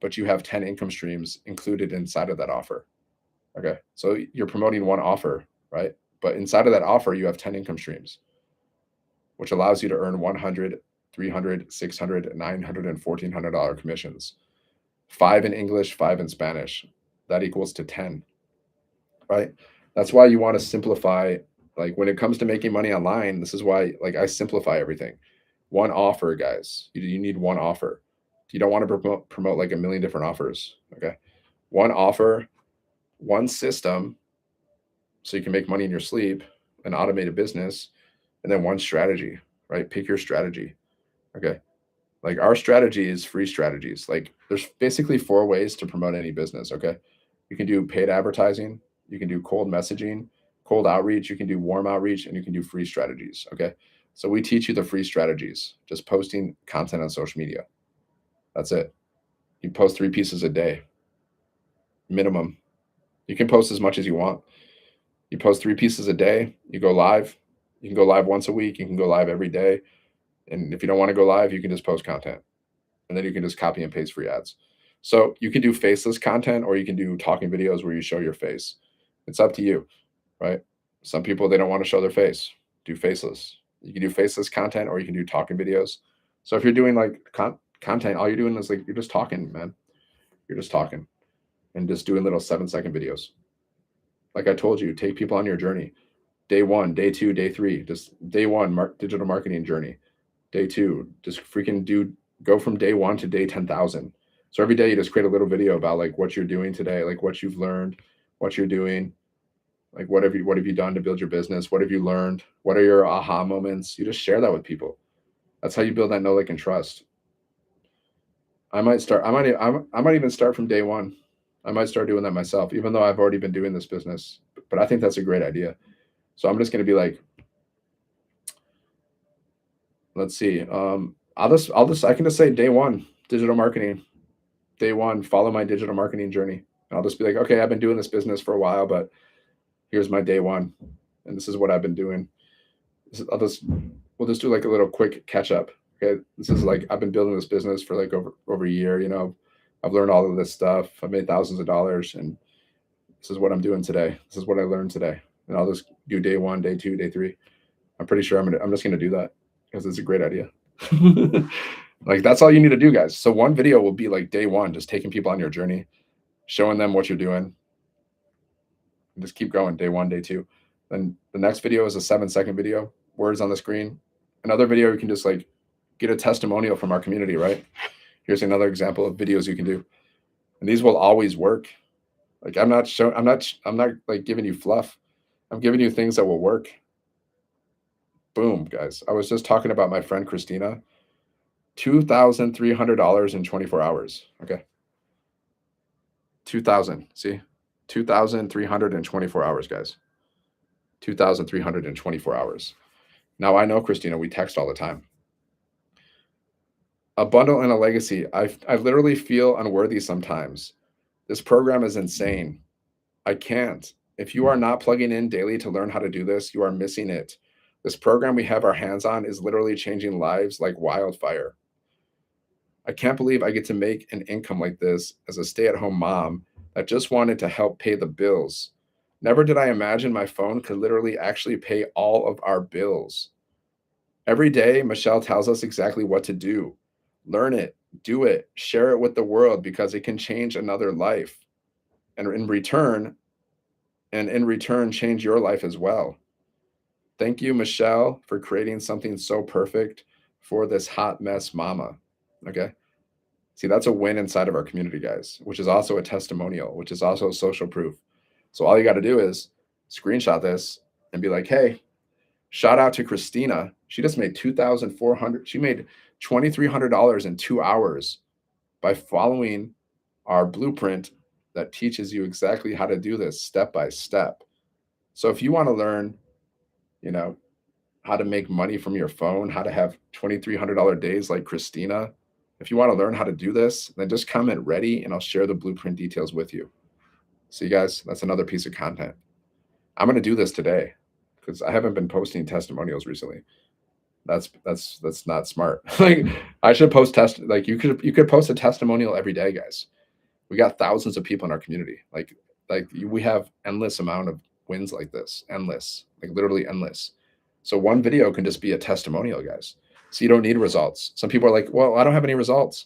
but you have 10 income streams included inside of that offer. Okay. So you're promoting one offer, right? But inside of that offer, you have 10 income streams, which allows you to earn 100, 300, 600, 900, and $1,400 commissions. 5 in English, 5 in Spanish. That equals to 10, right? That's why you want to simplify. Like when it comes to making money online, this is why like I simplify everything. One offer, guys. You need one offer. You don't want to promote like a million different offers. Okay. One offer, one system, so you can make money in your sleep, an automated business, and then one strategy, right? Pick your strategy. Okay. Like our strategy is free strategies. Like there's basically 4 ways to promote any business. Okay. You can do paid advertising, you can do cold messaging, cold outreach, you can do warm outreach, and you can do free strategies. Okay. So we teach you the free strategies, just posting content on social media. That's it. You post 3 pieces a day, minimum. You can post as much as you want. You post 3 pieces a day, you go live. You can go live once a week, you can go live every day. And if you don't want to go live, you can just post content. And then you can just copy and paste free ads. So you can do faceless content or you can do talking videos where you show your face. It's up to you, right? Some people, they don't want to show their face. Do faceless. You can do faceless content or you can do talking videos. So if you're doing like content, all you're doing is like, you're just talking, man. You're just talking and just doing little 7-second videos. Like I told you, take people on your journey. Day 1, day 2, day 3, just day 1, digital marketing journey. Day 2, just freaking go from day 1 to day 10,000. So every day you just create a little video about like what you're doing today, like what you've learned, what you're doing, like what have you done to build your business? What have you learned? What are your aha moments? You just share that with people. That's how you build that know, like, and trust. I might even start from day 1. I might start doing that myself, even though I've already been doing this business. But I think that's a great idea. So I'm just going to be like, let's see. I can just say day 1, digital marketing. Day 1, follow my digital marketing journey. And I'll just be like, okay, I've been doing this business for a while, but here's my day 1, and this is what I've been doing. We'll just do like a little quick catch up. Okay, this is like I've been building this business for like over a year. You know, I've learned all of this stuff. I've made thousands of dollars, and this is what I'm doing today. This is what I learned today, and I'll just do day 1, day 2, day 3. I'm pretty sure I'm just gonna do that because it's a great idea. Like that's all you need to do, guys. So one video will be like day 1, just taking people on your journey, showing them what you're doing, and just keep going. Day 1, day 2. Then the next video is a 7-second video, words on the screen. Another video you can just like get a testimonial from our community, right? Here's another example of videos you can do. And these will always work. Like I'm not like giving you fluff. I'm giving you things that will work. Boom, guys. I was just talking about my friend Christina. $2,300 in 24 hours. Okay. 2,000. See? 2,324 hours, guys. 2,324 hours. Now I know Christina, we text all the time. A bundle and a legacy. I literally feel unworthy sometimes. This program is insane. I can't. If you are not plugging in daily to learn how to do this, you are missing it. This program we have our hands on is literally changing lives like wildfire. I can't believe I get to make an income like this as a stay-at-home mom that just wanted to help pay the bills. Never did I imagine my phone could literally actually pay all of our bills. Every day, Michelle tells us exactly what to do. Learn it, do it, share it with the world because it can change another life. And in return, change your life as well. Thank you, Michelle, for creating something so perfect for this hot mess mama. Okay. See, that's a win inside of our community, guys, which is also a testimonial, which is also social proof. So all you got to do is screenshot this and be like, hey, shout out to Christina. She just made 2,400. She made $2,300 in 2 hours by following our blueprint that teaches you exactly how to do this step by step. So if you want to learn, you know, how to make money from your phone, how to have $2,300 days like Christina, if you want to learn how to do this, then just comment ready and I'll share the blueprint details with you. See, guys, that's another piece of content. I'm going to do this today because I haven't been posting testimonials recently. That's not smart. Like I should post like you could post a testimonial every day, guys. We got thousands of people in our community. Like we have endless amount of wins like this, endless, like literally endless. So one video can just be a testimonial, guys. So you don't need results. Some people are like, well, I don't have any results.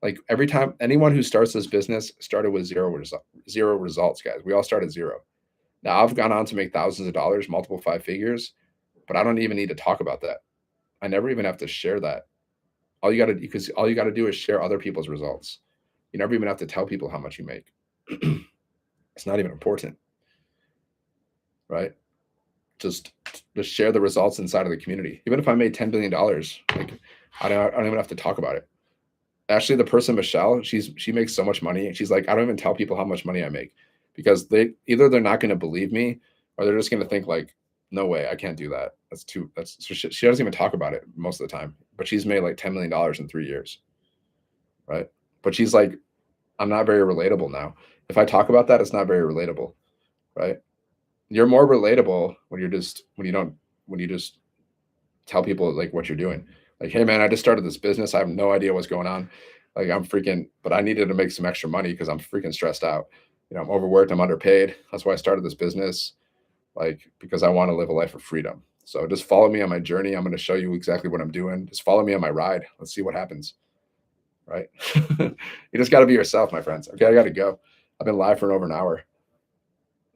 Like every time anyone who starts this business started with zero results, guys. We all start at zero. Now I've gone on to make thousands of dollars, multiple five figures, but I don't even need to talk about that. I never even have to share that. All you gotta do is share other people's results. You never even have to tell people how much you make. It's not even important, right? Just just share the results inside of the community. Even if I made $10 billion, like I don't even have to talk about it. Actually, the person Michelle, she makes so much money, and she's like, I don't even tell people how much money I make because they're not going to believe me, or they're just going to think like, no way, I can't do that. That's so she doesn't even talk about it most of the time. But she's made like $10 million in 3 years, right? But she's like, I'm not very relatable now. If I talk about that, it's not very relatable, right? You're more relatable when you just tell people like what you're doing. Like, hey man, I just started this business. I have no idea what's going on. Like I'm freaking, but I needed to make some extra money because I'm freaking stressed out. I'm overworked, I'm underpaid. That's why I started this business. Like, because I want to live a life of freedom. So just follow me on my journey. I'm going to show you exactly what I'm doing. Just follow me on my ride. Let's see what happens. Right. You just got to be yourself, my friends. Okay. I got to go. I've been live for over an hour.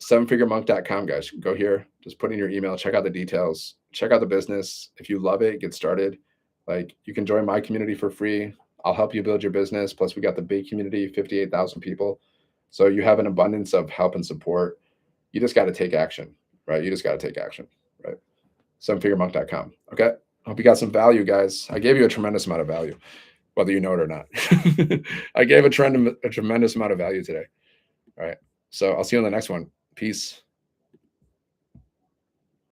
Sevenfiguremonk.com, guys. Go here, just put in your email, check out the details, check out the business. If you love it, get started. Like you can join my community for free. I'll help you build your business. Plus, we got the big community, 58,000 people. So you have an abundance of help and support. You just got to take action, right? You just got to take action, right? Sevenfiguremonk.com. Okay. Hope you got some value, guys. I gave you a tremendous amount of value, whether you know it or not. I gave a tremendous amount of value today. All right. So I'll see you on the next one. Peace.